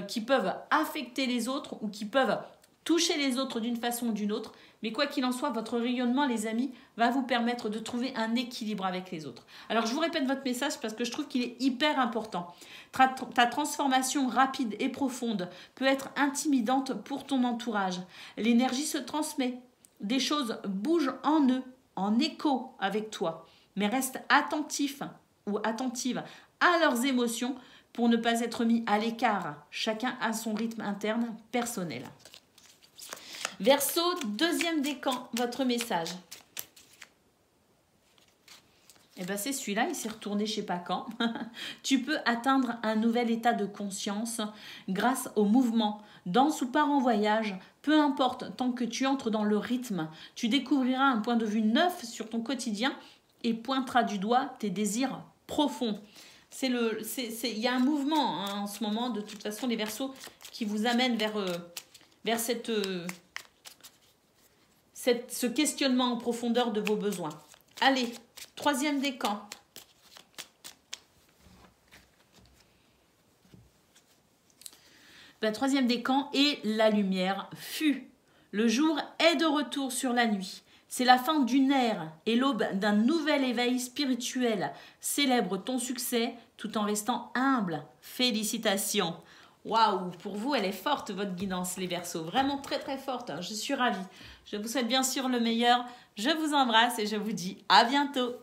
qui peuvent affecter les autres ou qui peuvent toucher les autres d'une façon ou d'une autre. Mais quoi qu'il en soit, votre rayonnement, les amis, va vous permettre de trouver un équilibre avec les autres. Alors, je vous répète votre message parce que je trouve qu'il est hyper important. Ta transformation rapide et profonde peut être intimidante pour ton entourage. L'énergie se transmet. Des choses bougent en eux, en écho avec toi. Mais reste attentif ou attentive à leurs émotions pour ne pas être mis à l'écart. Chacun a son rythme interne personnel. Verseau, deuxième décan, votre message. Eh bien, c'est celui-là, il s'est retourné je ne sais pas quand. Tu peux atteindre un nouvel état de conscience grâce au mouvement. Danse ou pars en voyage, peu importe, tant que tu entres dans le rythme, tu découvriras un point de vue neuf sur ton quotidien et pointeras du doigt tes désirs profonds. Il y a un mouvement hein, en ce moment, de toute façon, les Verseaux, qui vous amène vers ce questionnement en profondeur de vos besoins. Allez, troisième décan. Ben, troisième décan et la lumière fut. Le jour est de retour sur la nuit. C'est la fin d'une ère et l'aube d'un nouvel éveil spirituel. Célèbre ton succès tout en restant humble. Félicitations. Waouh, pour vous, elle est forte, votre guidance, les Verseaux. Vraiment très, très forte. Je suis ravie. Je vous souhaite bien sûr le meilleur. Je vous embrasse et je vous dis à bientôt.